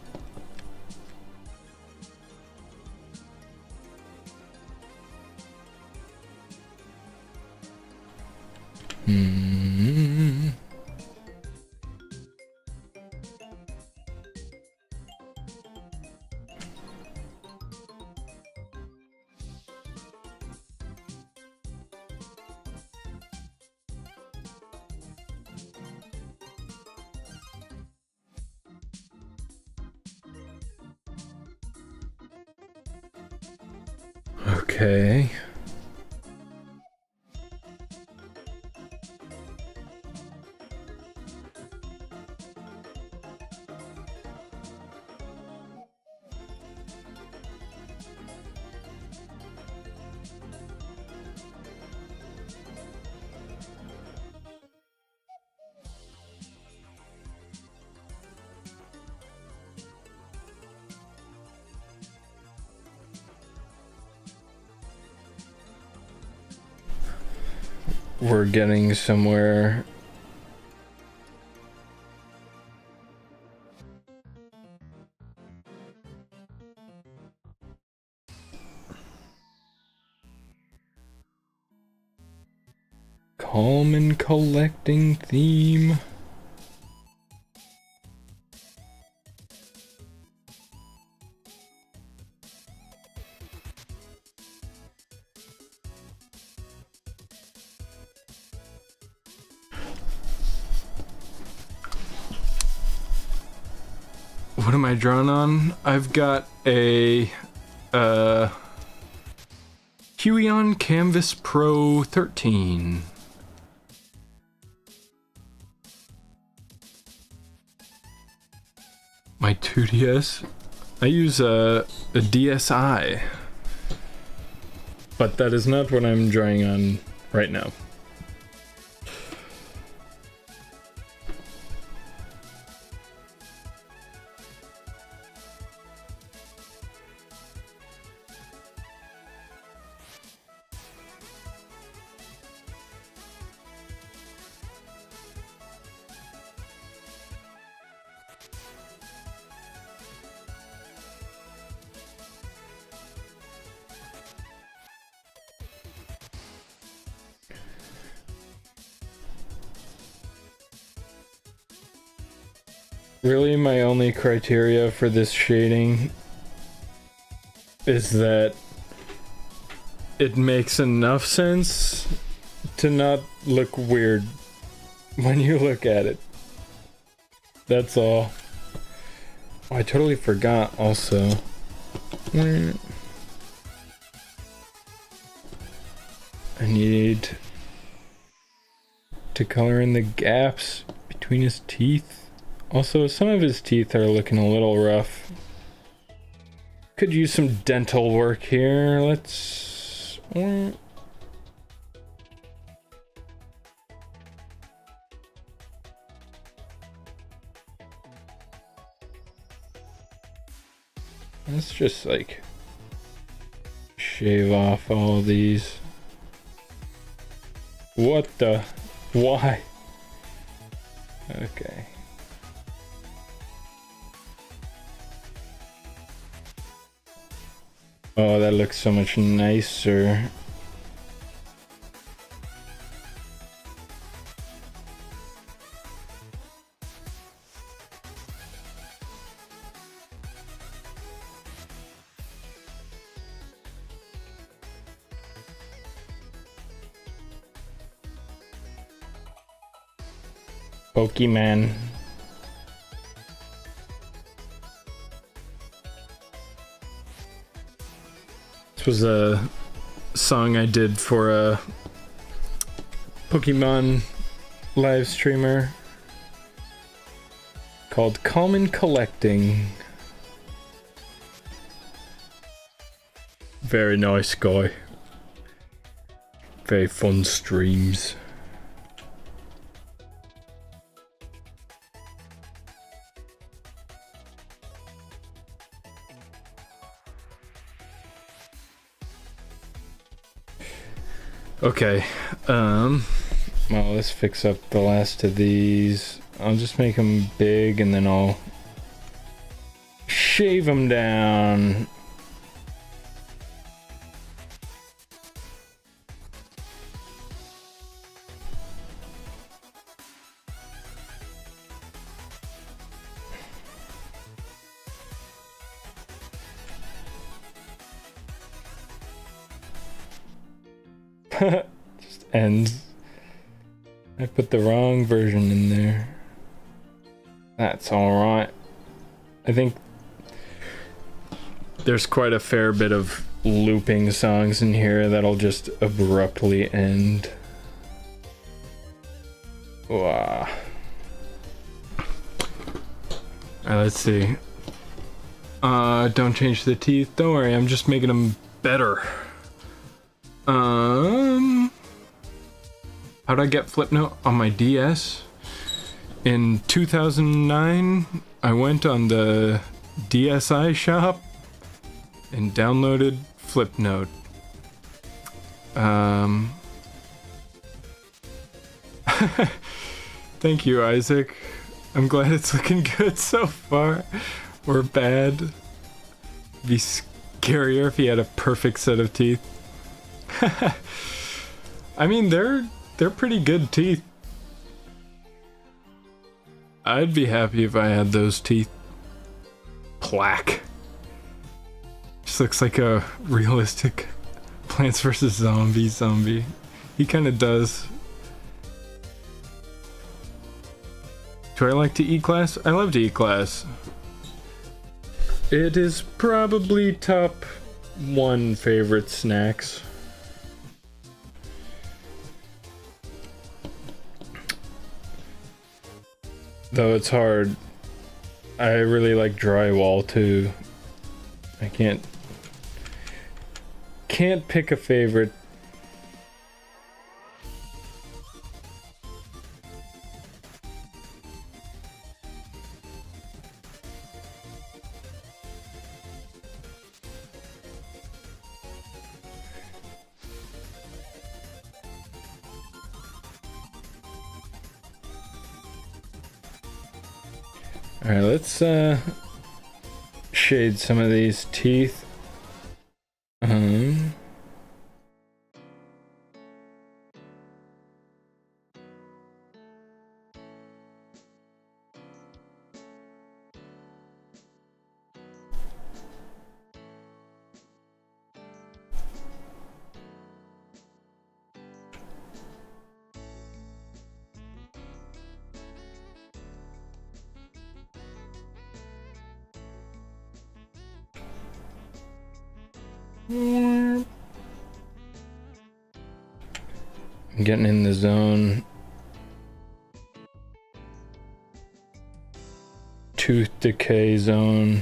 Okay. We're getting somewhere. Calm and collecting theme. What am I drawing on? I've got a Huion Canvas Pro 13. My 2DS? I use a DSi. But that is not what I'm drawing on right now. Really, my only criteria for this shading is that it makes enough sense to not look weird when you look at it. That's all. Oh, I totally forgot also. I need to color in the gaps between his teeth. Also, some of his teeth are looking a little rough. Could use some dental work here. Let's... Let's just, like, shave off all of these. What the? Why? Okay. Oh, that looks so much nicer. Pokemon. This was a song I did for a Pokemon live streamer called Common Collecting. Very nice guy. Very fun streams. Okay, well, let's fix up the last of these. I'll just make them big and then I'll shave them down. Just ends. I put the wrong version in there. That's alright. I think there's quite a fair bit of looping songs in here that'll just abruptly end. Wow. Alright, let's see. Don't change the teeth. Don't worry, I'm just making them better. How'd I get Flipnote on my DS? In 2009, I went on the DSi shop and downloaded Flipnote. Thank you, Isaac. I'm glad it's looking good so far. Or bad. It'd be scarier if he had a perfect set of teeth. I mean, they're pretty good teeth. I'd be happy if I had those teeth. Plaque. Just looks like a realistic Plants vs. Zombies zombie. He kind of does. Do I like to eat glass? I love to eat glass. It is probably top 1 favorite snacks. Though it's hard. I really like drywall too. I can't pick a favorite. Alright, let's shade some of these teeth. I'm getting in the zone. Tooth decay zone.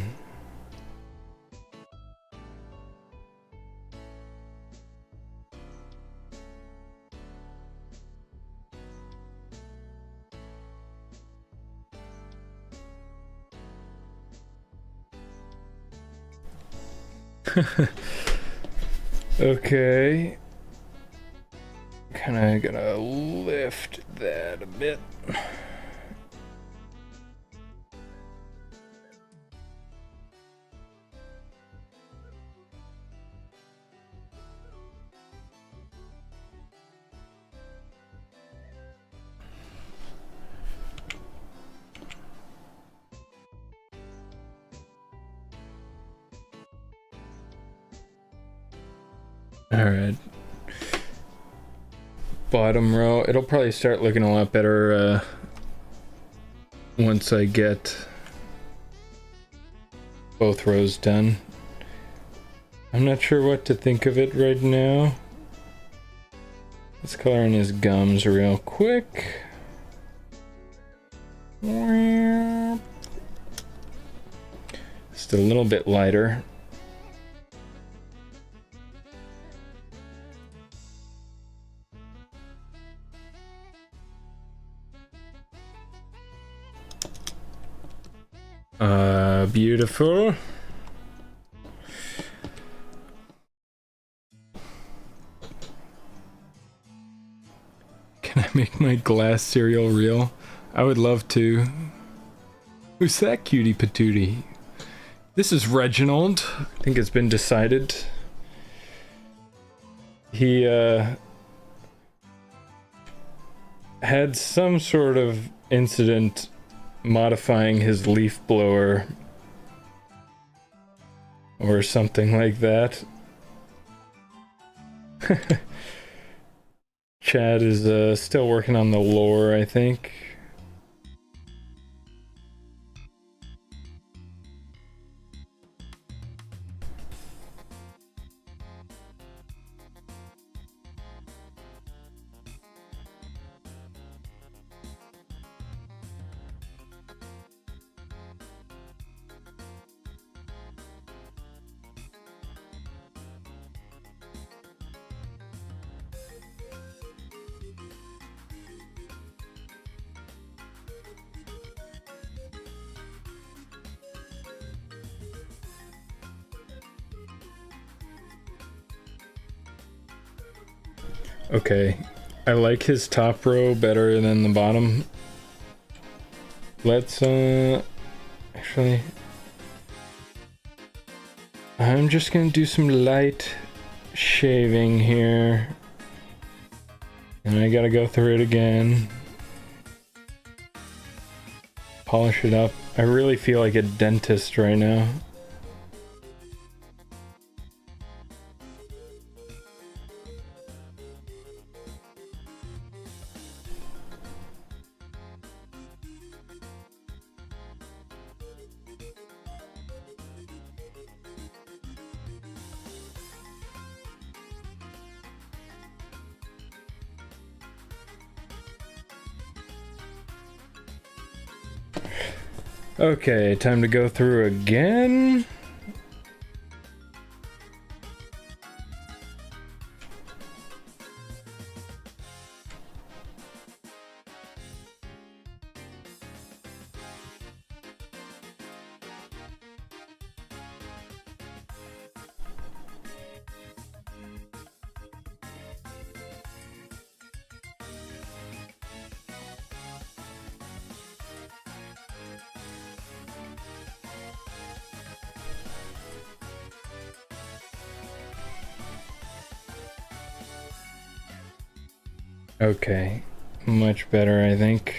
Okay. Kinda gonna lift that a bit. Alright. Bottom row. It'll probably start looking a lot better once I get both rows done. I'm not sure what to think of it right now. Let's color in his gums real quick. Just a little bit lighter. Beautiful. Can I make my glass cereal real? I would love to. Who's that cutie patootie? This is Reginald. I think it's been decided. He had some sort of incident modifying his leaf blower or something like that. Chad is still working on the lore, I think. Okay, I like his top row better than the bottom. Let's, actually, I'm just gonna do some light shaving here. And I gotta go through it again. Polish it up. I really feel like a dentist right now. Okay, time to go through again. Okay, much better, I think.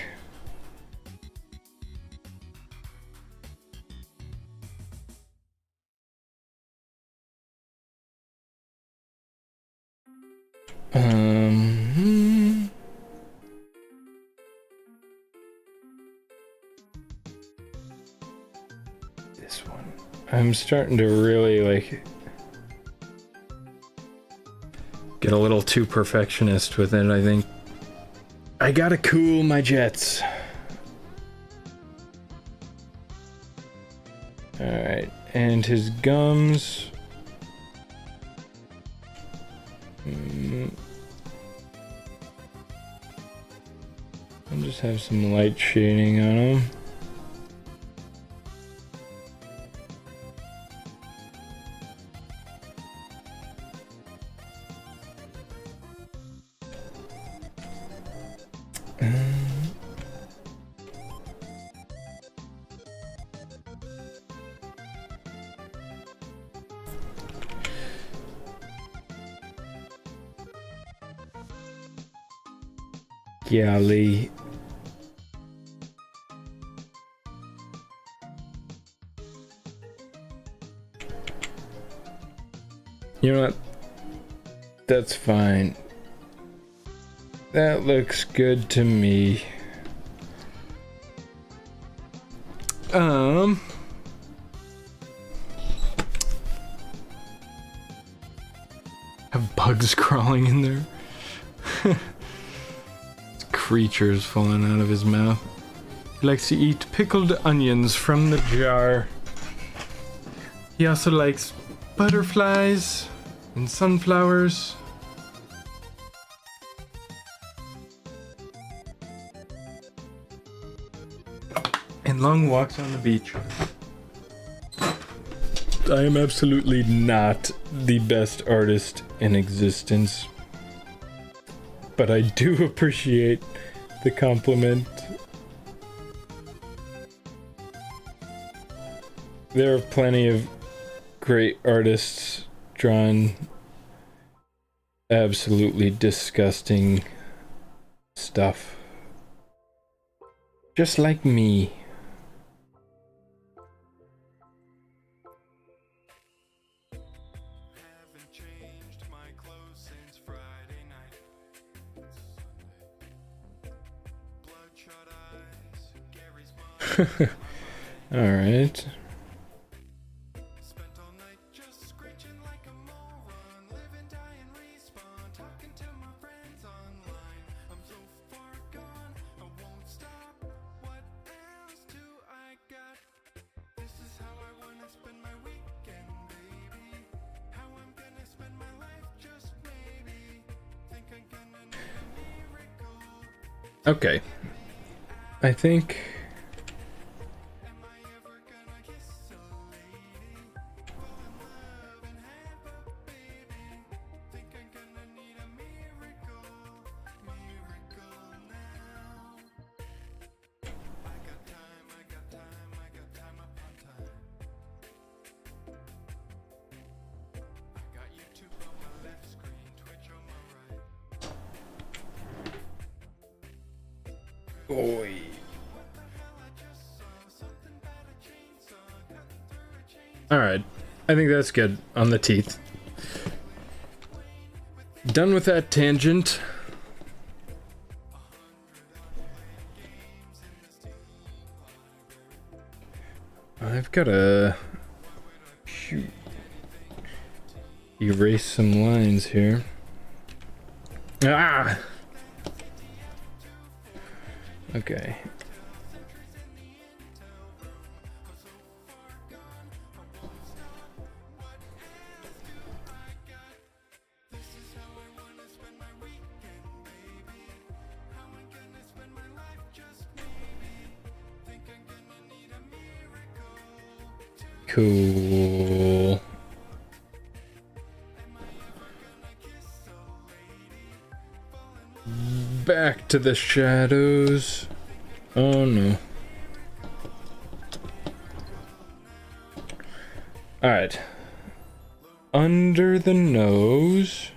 This one. I'm starting to really like get a little too perfectionist with it, I think. I gotta cool my jets. Alright, and his gums. I'll just have some light shading on him. Golly. You know what? That's fine. That looks good to me. Have bugs crawling in there. Creatures falling out of his mouth. He likes to eat pickled onions from the jar. He also likes butterflies and sunflowers. And long walks on the beach. I am absolutely not the best artist in existence, but I do appreciate the compliment. There are plenty of great artists drawing absolutely disgusting stuff. Just like me. Alright. Okay. I think boy. Alright, I think that's good on the teeth. Done with that tangent. I've gotta erase some lines here. Ah! Okay. Cool. Back to the shadows. Oh no. Alright. Under the nose.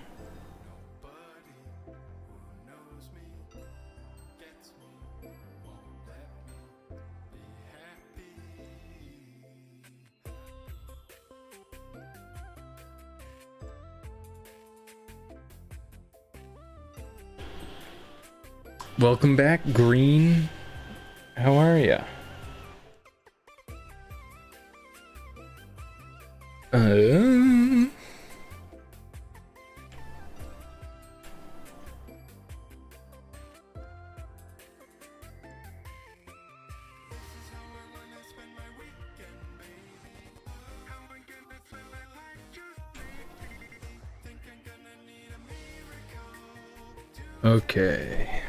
Welcome back, Green. How are ya? Okay.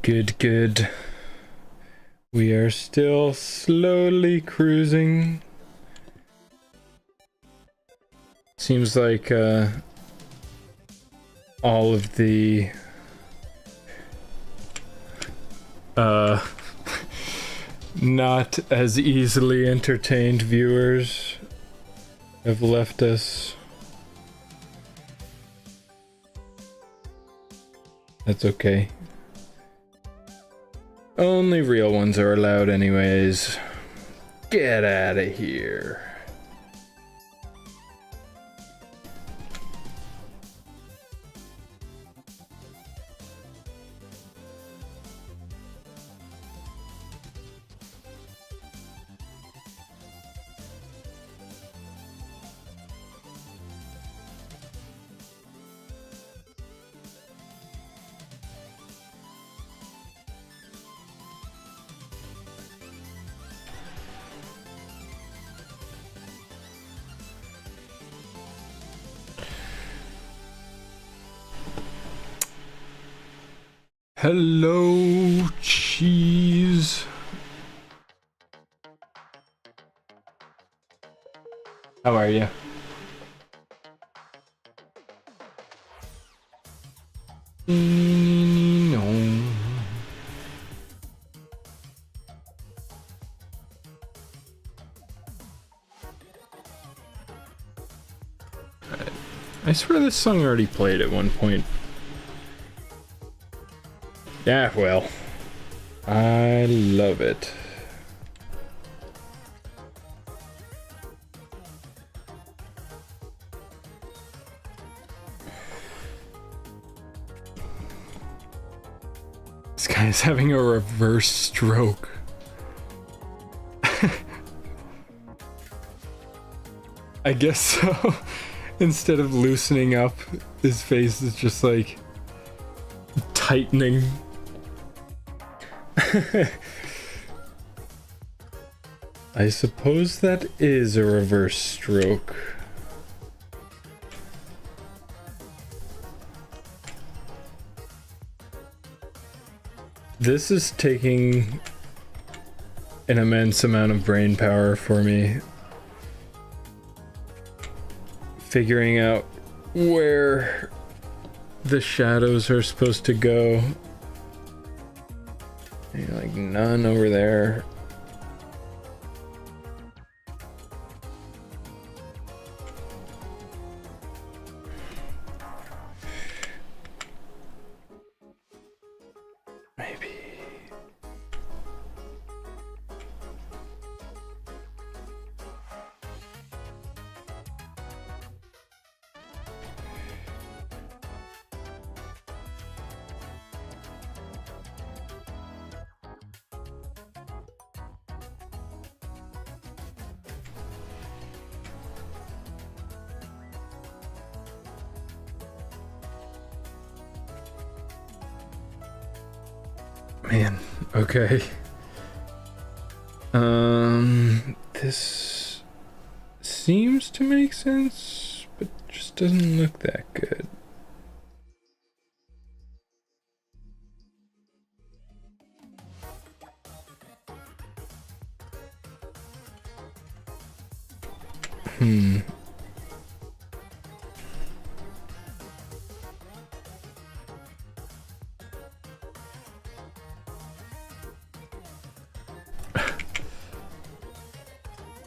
Good, good. We are still slowly cruising. Seems like all of the not as easily entertained viewers have left us. That's okay. Only real ones are allowed anyways. Get out of here. Hello, cheese. How are you? No. I swear this song already played at one point. Yeah, well, I love it. This guy's having a reverse stroke. I guess so. Instead of loosening up, his face is just like tightening. I suppose that is a reverse stroke. This is taking an immense amount of brain power for me. Figuring out where the shadows are supposed to go. Like none over there. Maybe. Man, okay. This seems to make sense, but just doesn't look that good.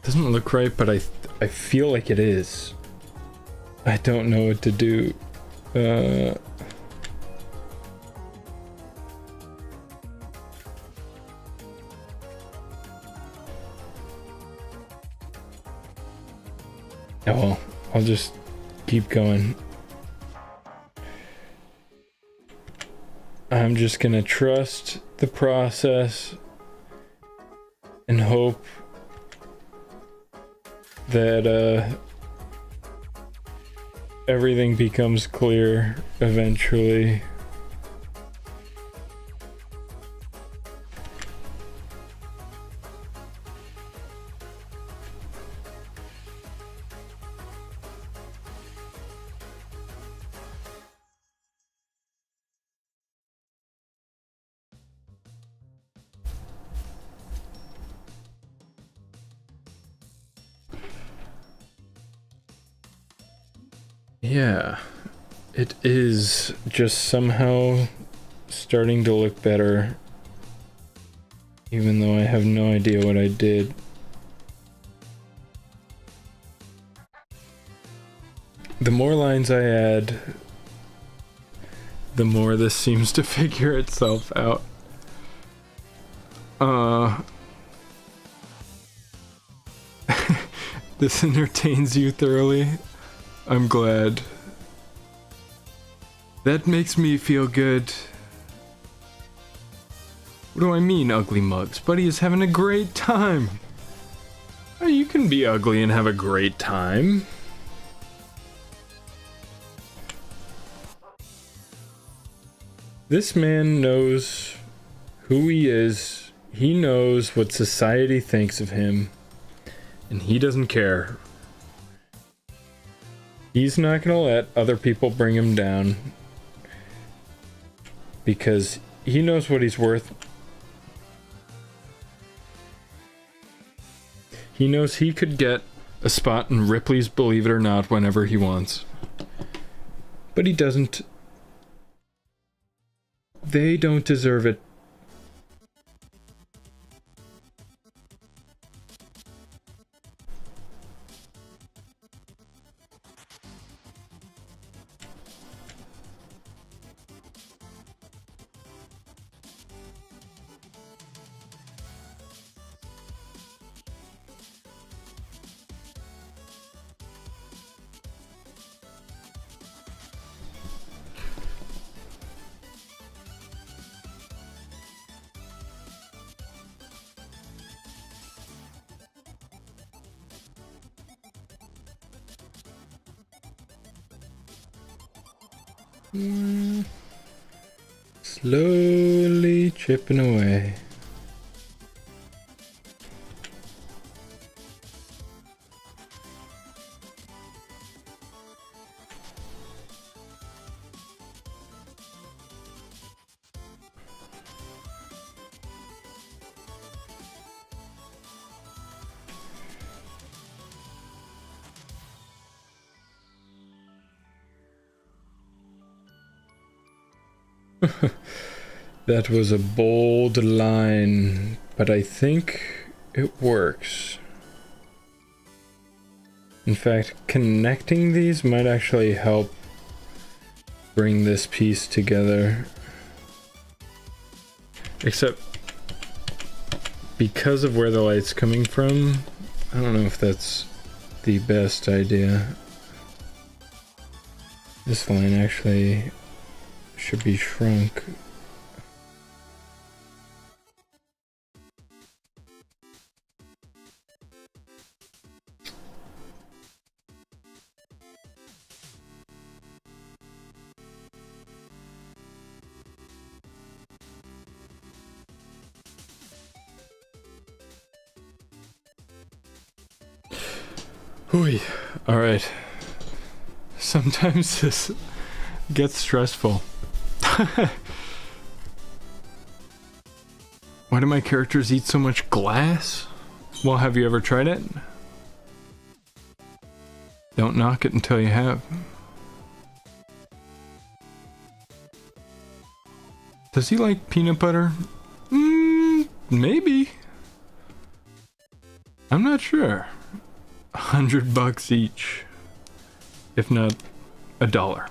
Doesn't look right, but I feel like it is. I don't know what to do. Oh well, I'll just keep going. I'm just gonna trust the process and hope that everything becomes clear eventually. Yeah, it is just somehow starting to look better, even though I have no idea what I did. The more lines I add, the more this seems to figure itself out. This entertains you thoroughly. I'm glad. That makes me feel good. What do I mean, ugly mugs? Buddy is having a great time. Oh, you can be ugly and have a great time. This man knows who he is. He knows what society thinks of him. And he doesn't care. He's not gonna let other people bring him down. Because he knows what he's worth. He knows he could get a spot in Ripley's Believe It or Not whenever he wants. But he doesn't. They don't deserve it. Slowly chipping away. That was a bold line, but I think it works. In fact, connecting these might actually help bring this piece together. Except, because of where the light's coming from, I don't know if that's the best idea. This line actually should be shrunk. Hooey. Alright. Sometimes this gets stressful. Why do my characters eat so much glass? Well, have you ever tried it? Don't knock it until you have. Does he like peanut butter? Maybe. I'm not sure. $100 each, if not $1.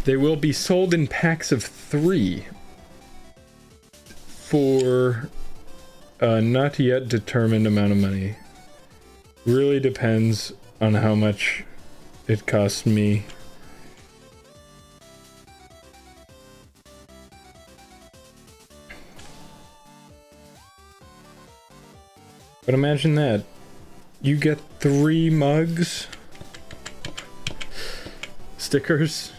They will be sold in packs of 3 for a not yet determined amount of money. Really depends on how much it costs me. But imagine that. You get 3 mugs. Stickers.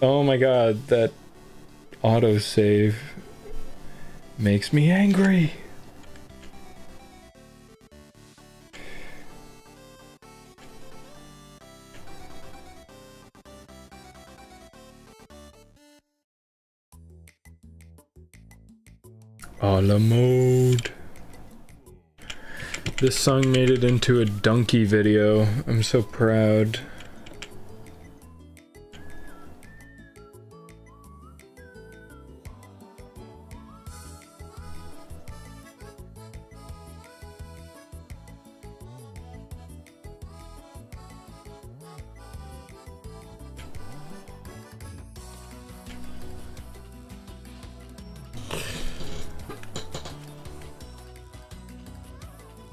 Oh my god, that autosave makes me angry. A la mode. This song made it into a donkey video. I'm so proud.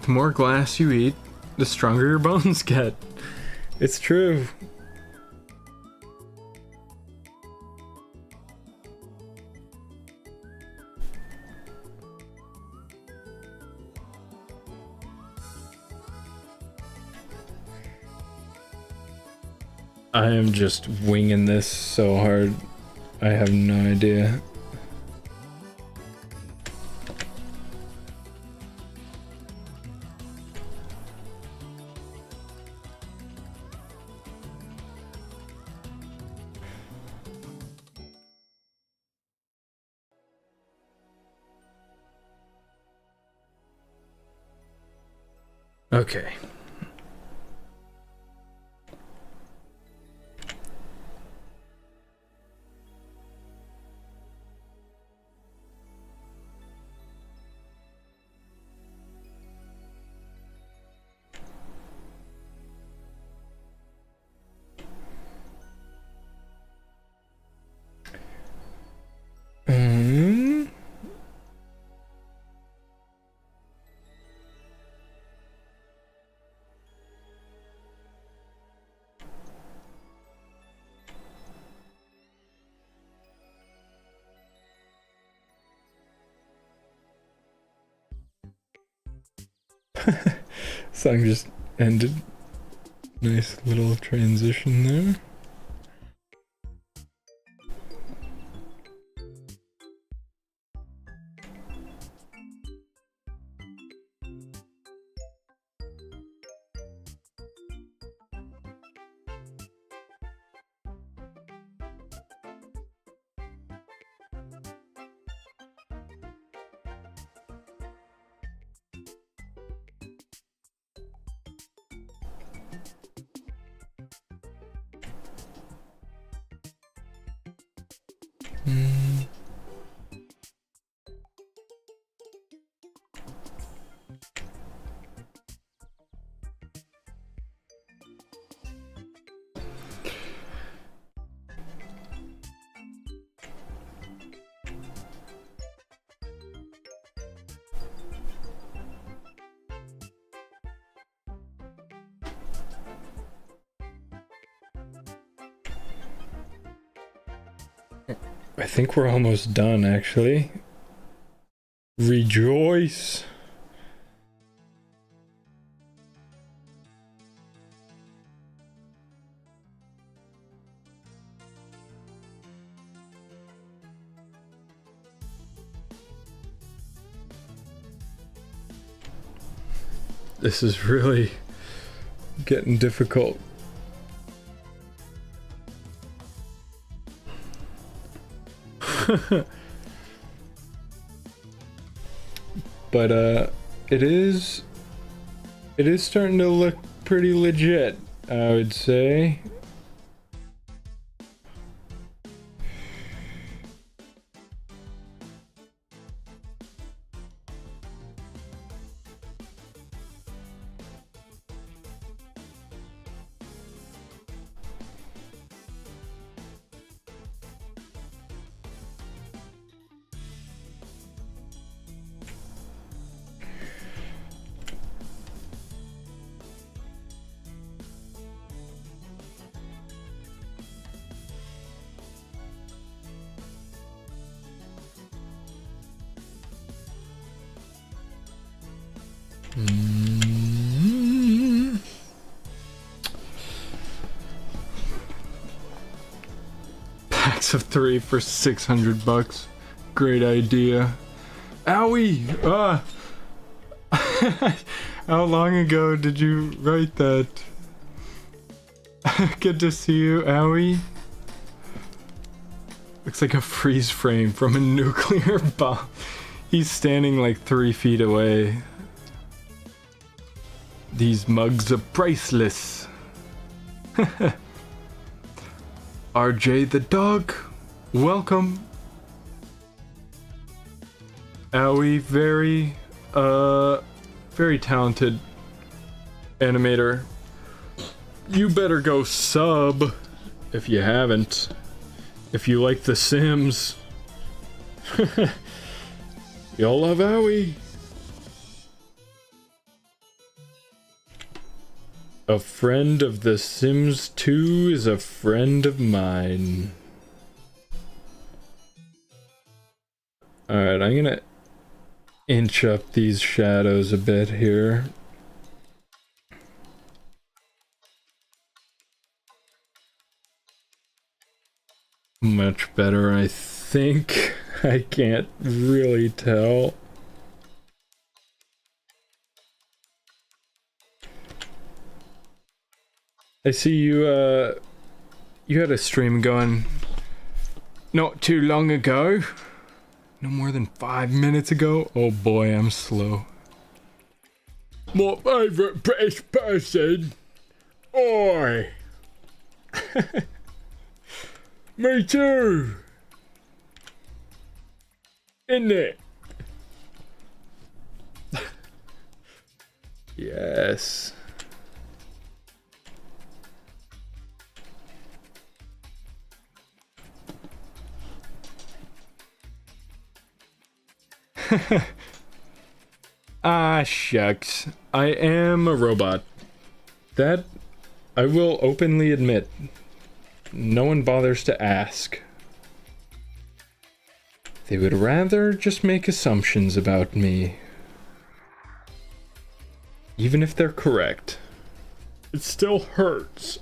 The more glass you eat, the stronger your bones get. It's true. I am just winging this so hard. I have no idea. Okay. Song just ended. Nice little transition there. I think we're almost done, actually. Rejoice! This is really getting difficult. But it is starting to look pretty legit, I would say. Packs of 3 for $600. Great idea. Owie! How long ago did you write that? Good to see you, Owie. Looks like a freeze frame from a nuclear bomb. He's standing like 3 feet away. These mugs are priceless. RJ the dog, welcome. Owie, very talented animator. You better go sub if you haven't. If you like The Sims. Y'all love Owie. A friend of The Sims 2 is a friend of mine. Alright, I'm gonna inch up these shadows a bit here. Much better, I think. I can't really tell. I see you, you had a stream going not too long ago. No more than 5 minutes ago. Oh boy, I'm slow. My favorite British person? Oi! Me too! Isn't it? Yes. Ah, shucks. I am a robot. That I will openly admit. No one bothers to ask. They would rather just make assumptions about me. Even if they're correct. It still hurts.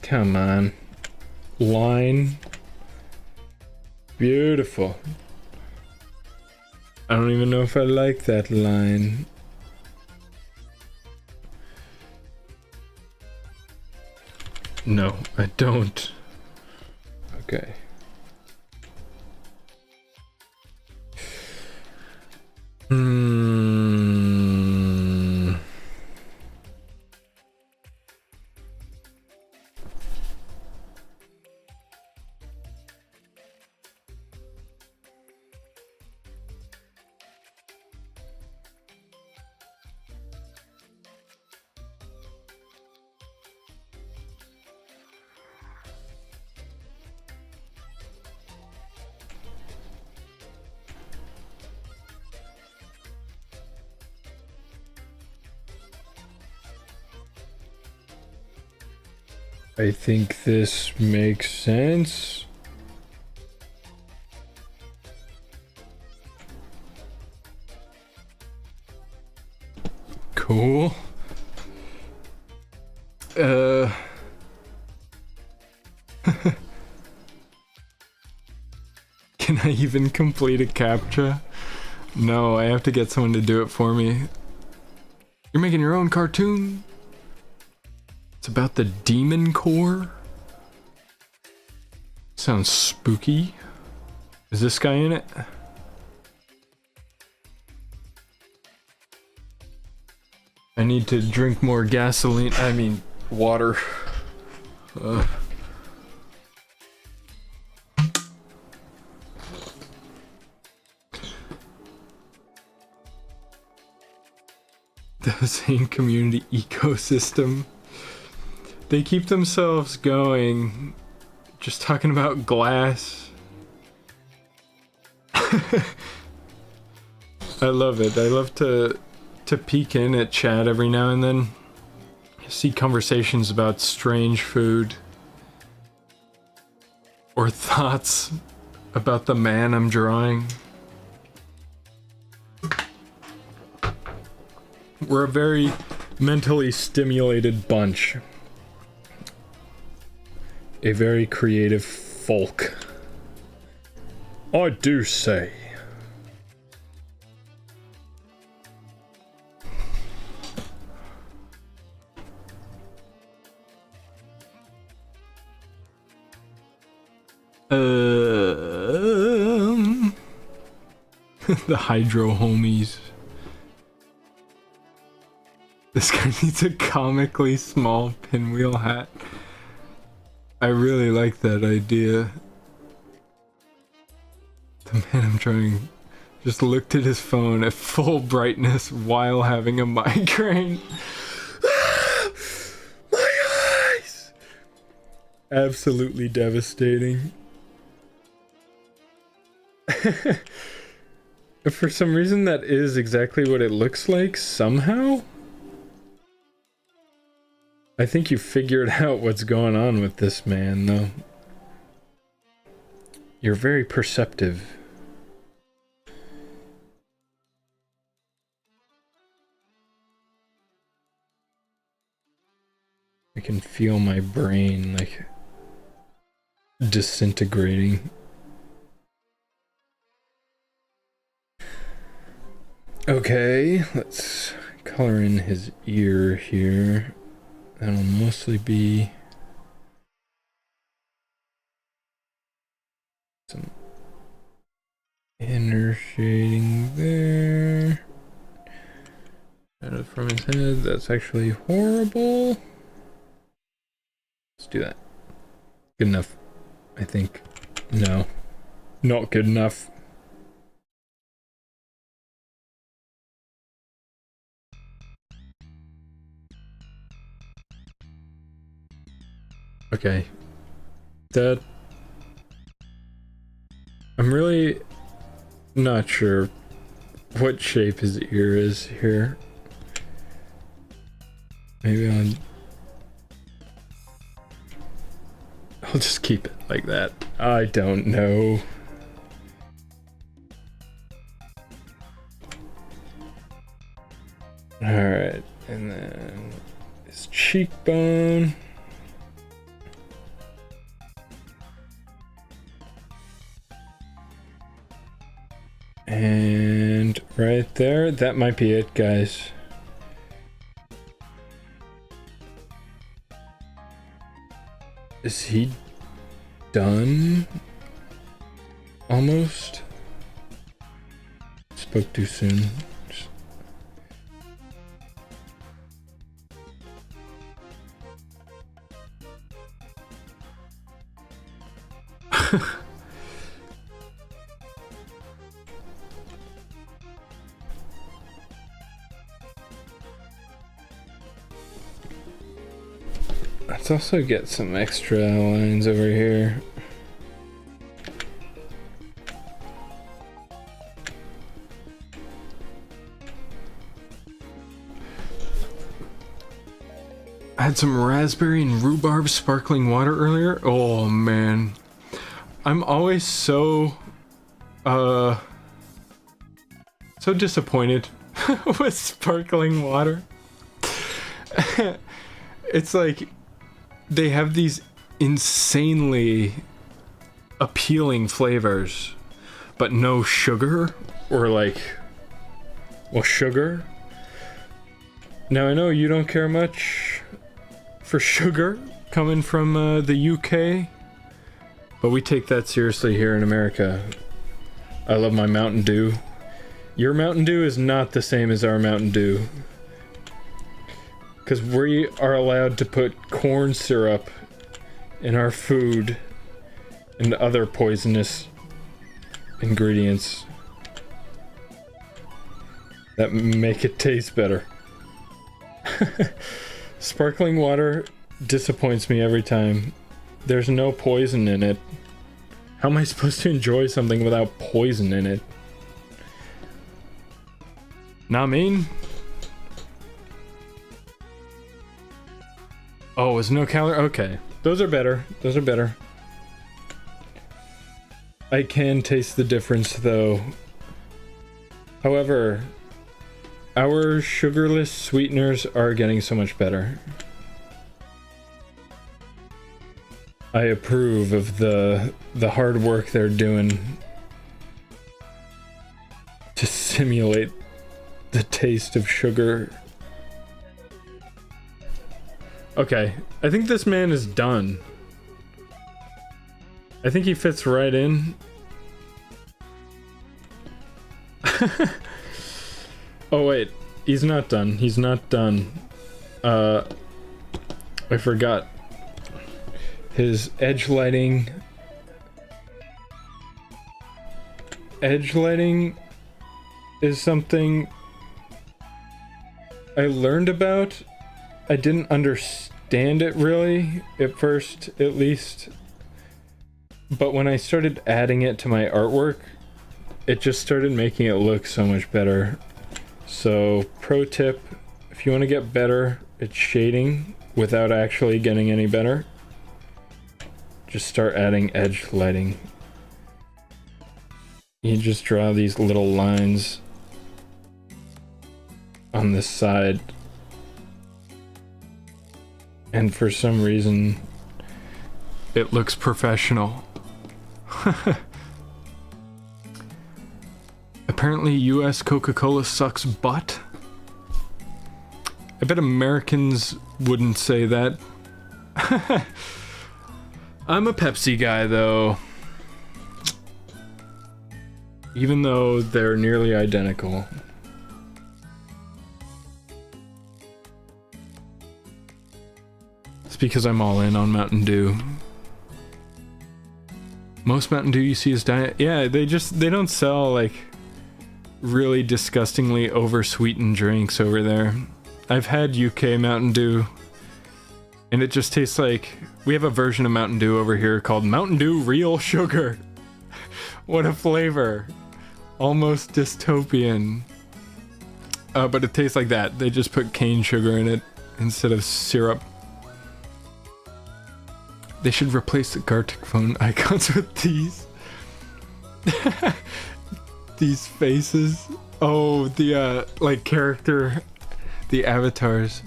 Come on. Line. Beautiful. I don't even know if I like that line. No, I don't. Okay. I think this makes sense. Cool. Can I even complete a CAPTCHA? No, I have to get someone to do it for me. You're making your own cartoon? It's about the Demon Core? Sounds spooky. Is this guy in it? I need to drink more gasoline. I mean, water. The same community ecosystem. They keep themselves going, just talking about glass. I love it. I love to peek in at chat every now and then. see conversations about strange food. Or thoughts about the man I'm drawing. We're a very mentally stimulated bunch. A very creative folk. I do say. The hydro homies. This guy needs a comically small pinwheel hat. I really like that idea. The man I'm trying just looked at his phone at full brightness while having a migraine. My eyes! Absolutely devastating. For some reason, that is exactly what it looks like, somehow. I think you figured out what's going on with this man, though. You're very perceptive. I can feel my brain, like, disintegrating. Okay, let's color in his ear here. That'll mostly be some inner shading there. Shadow from his head, that's actually horrible. Let's do that. Good enough, I think. No, not good enough. Okay, that I'm really not sure what shape his ear is here. Maybe I'll just keep it like that. I don't know. Alright, and then his cheekbone. And right there, that might be it, guys. Is he done? Almost? Spoke too soon. Let's also get some extra lines over here. I had some raspberry and rhubarb sparkling water earlier. Oh man. I'm always so disappointed with sparkling water. It's like they have these insanely appealing flavors, but no sugar, or like, well, sugar. Now I know you don't care much for sugar coming from the UK, but we take that seriously here in America. I love my Mountain Dew. Your Mountain Dew is not the same as our Mountain Dew. Because we are allowed to put corn syrup in our food and other poisonous ingredients that make it taste better. Sparkling water disappoints me every time. There's no poison in it. How am I supposed to enjoy something without poison in it? Not mean. Oh, is no calorie? Okay. Those are better. Those are better. I can taste the difference though. However, our sugarless sweeteners are getting so much better. I approve of the hard work they're doing to simulate the taste of sugar. Okay, I think this man is done. I think he fits right in. Oh wait, he's not done. He's not done. I forgot. His edge lighting. Edge lighting is something I learned about. I didn't understand it really, at first at least. But when I started adding it to my artwork, it just started making it look so much better. So, pro tip, if you want to get better at shading without actually getting any better, just start adding edge lighting. You just draw these little lines on this side, and for some reason it looks professional. Apparently US Coca-Cola sucks butt. I bet Americans wouldn't say that. I'm a Pepsi guy though. Even though they're nearly identical. It's because I'm all in on Mountain Dew. Most Mountain Dew you see is diet. Yeah, they don't sell like really disgustingly over-sweetened drinks over there. I've had UK Mountain Dew, and it just tastes like... We have a version of Mountain Dew over here called Mountain Dew Real Sugar. What a flavor. Almost dystopian. But it tastes like that. They just put cane sugar in it instead of syrup. They should replace the Gartic phone icons with these. These faces. Oh, the like character, the avatars.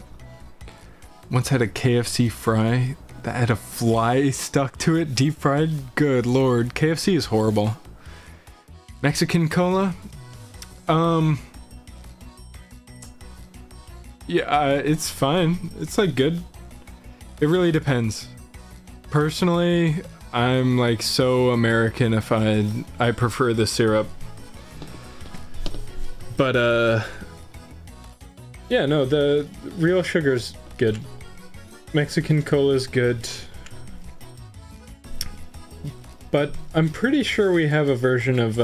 Once had a KFC fry that had a fly stuck to it, deep fried. Good lord, KFC is horrible. Mexican cola? Yeah, it's fine. It's like good. It really depends. Personally, I'm like so Americanified. I prefer the syrup. But yeah, no, the real sugar's good. Mexican cola's good. But I'm pretty sure we have a version of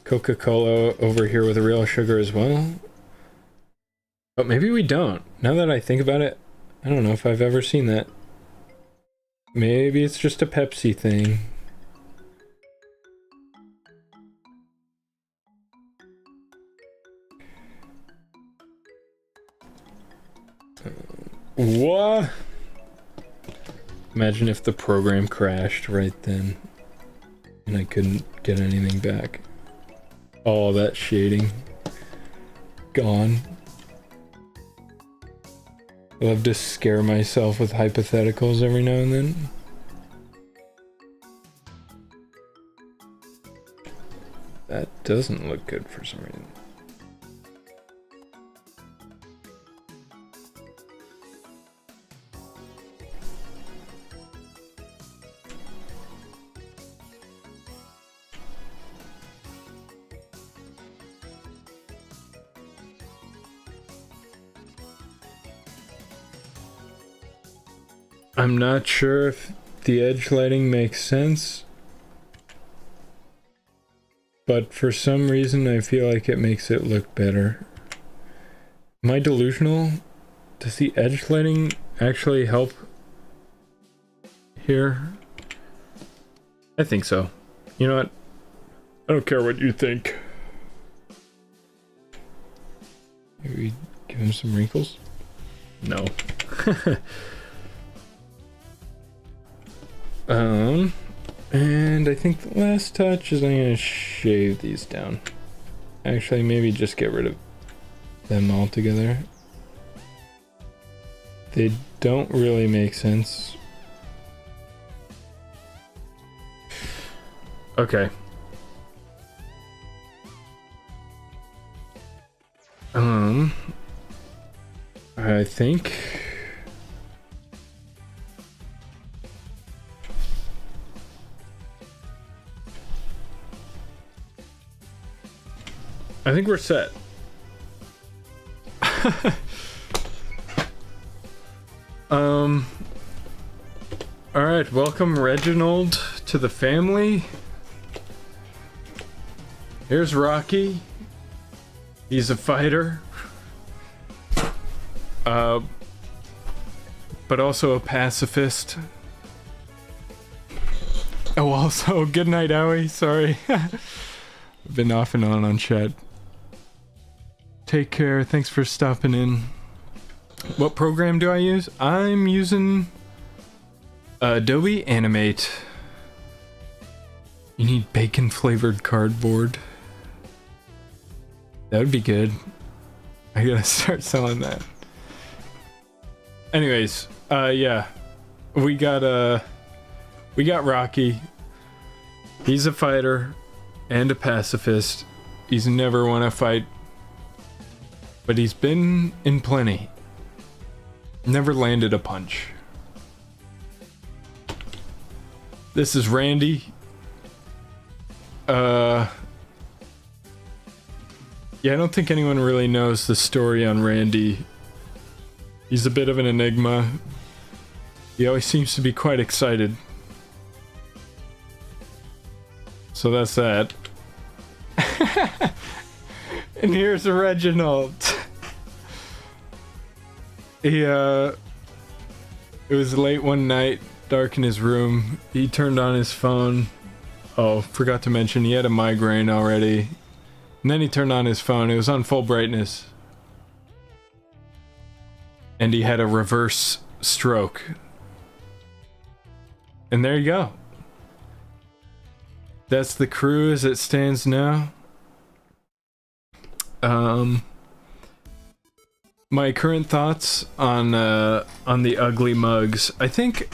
Coca-Cola over here with real sugar as well. But maybe we don't. Now that I think about it, I don't know if I've ever seen that. Maybe it's just a Pepsi thing. What? Imagine if the program crashed right then and I couldn't get anything back. All that shading gone. I love to scare myself with hypotheticals every now and then. That doesn't look good for some reason. I'm not sure if the edge lighting makes sense, but for some reason I feel like it makes it look better. Am I delusional? Does the edge lighting actually help here? I think so. You know what? I don't care what you think. Maybe give him some wrinkles? No. And I think the last touch is I'm gonna shave these down. Actually, maybe just get rid of them altogether. They don't really make sense. Okay. I think we're set. All right, welcome Reginald to the family. Here's Rocky. He's a fighter. But also a pacifist. Oh, also, good night, Owie. Sorry. I've been off and on chat. Take care. Thanks for stopping in. What program do I use? I'm using Adobe Animate. You need bacon flavored cardboard. That would be good. I gotta start selling that. Anyways, yeah. We got Rocky. He's a fighter and a pacifist. He's never won a fight. But he's been in plenty. Never landed a punch. This is Randy. Yeah, I don't think anyone really knows the story on Randy. He's a bit of an enigma. He always seems to be quite excited. So that's that. And here's Reginald. It was late one night, dark in his room. He turned on his phone. Oh, forgot to mention he had a migraine already. And then he turned on his phone. It was on full brightness. And he had a reverse stroke. And there you go. That's the crew as it stands now. My current thoughts on the ugly mugs. I think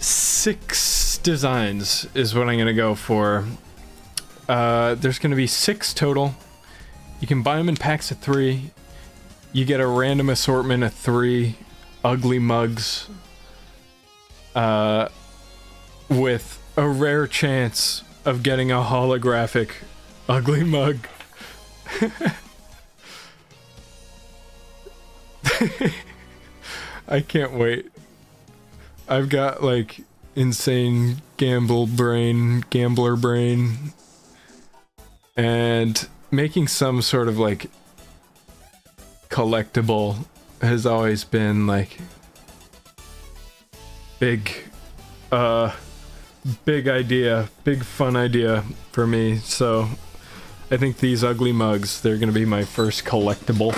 6 designs is what I'm gonna go for. There's gonna be 6 total. You can buy them in packs of 3. You get a random assortment of 3 ugly mugs. With a rare chance of getting a holographic ugly mug. I can't wait. I've got like insane gambler brain, and making some sort of like collectible has always been like big idea, big fun idea for me. So I think these ugly mugs, they're gonna be my first collectible.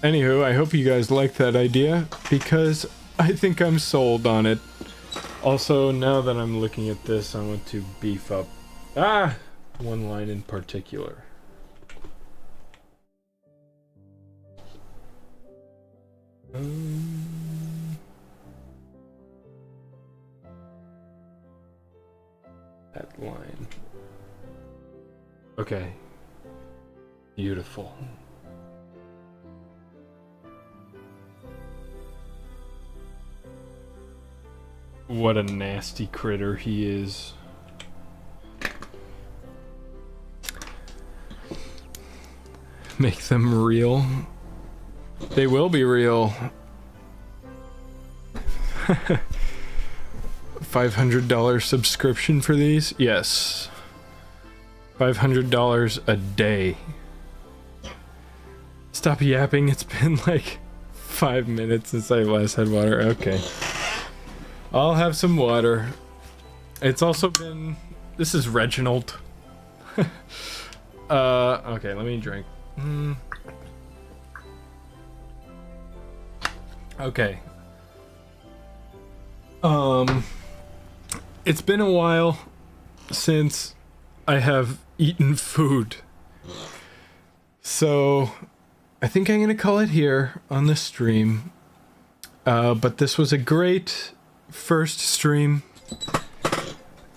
Anywho, I hope you guys like that idea, because I think I'm sold on it. Also, now that I'm looking at this, I want to beef up one line in particular. That line. Okay. Beautiful. What a nasty critter he is. Make them real. They will be real. $500 subscription for these? Yes. $500 a day. Stop yapping, it's been like 5 minutes since I last had water. Okay. I'll have some water. It's also been... This is Reginald. Okay, let me drink. Okay. It's been a while since I have eaten food. So, I think I'm gonna call it here on the stream. But this was a great first stream.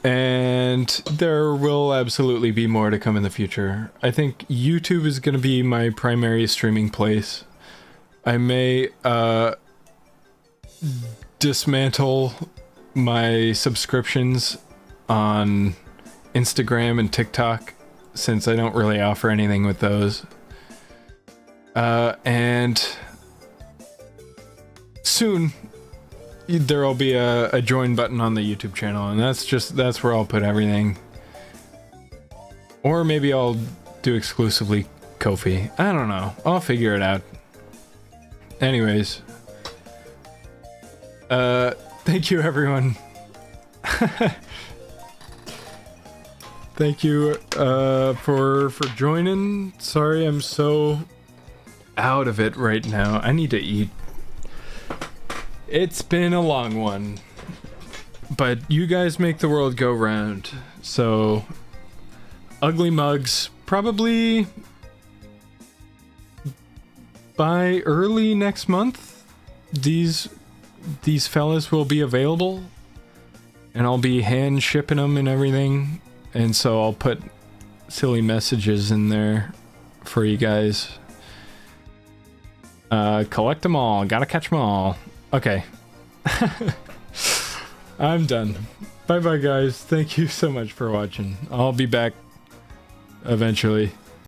And there will absolutely be more to come in the future. I think YouTube is gonna be my primary streaming place. I may, dismantle my subscriptions on Instagram and TikTok, since I don't really offer anything with those. And soon there'll be a join button on the YouTube channel, and that's where I'll put everything. Or maybe I'll do exclusively Ko-fi. I don't know. I'll figure it out. Anyways, thank you everyone. Thank you for joining. Sorry I'm so out of it right now. I need to eat. It's been a long one, but you guys make the world go round. So ugly mugs probably by early next month. These fellas will be available, and I'll be hand shipping them and everything. And so I'll put silly messages in there for you guys. Collect them all. Gotta catch them all. Okay. I'm done. Bye bye, guys. Thank you so much for watching. I'll be back eventually.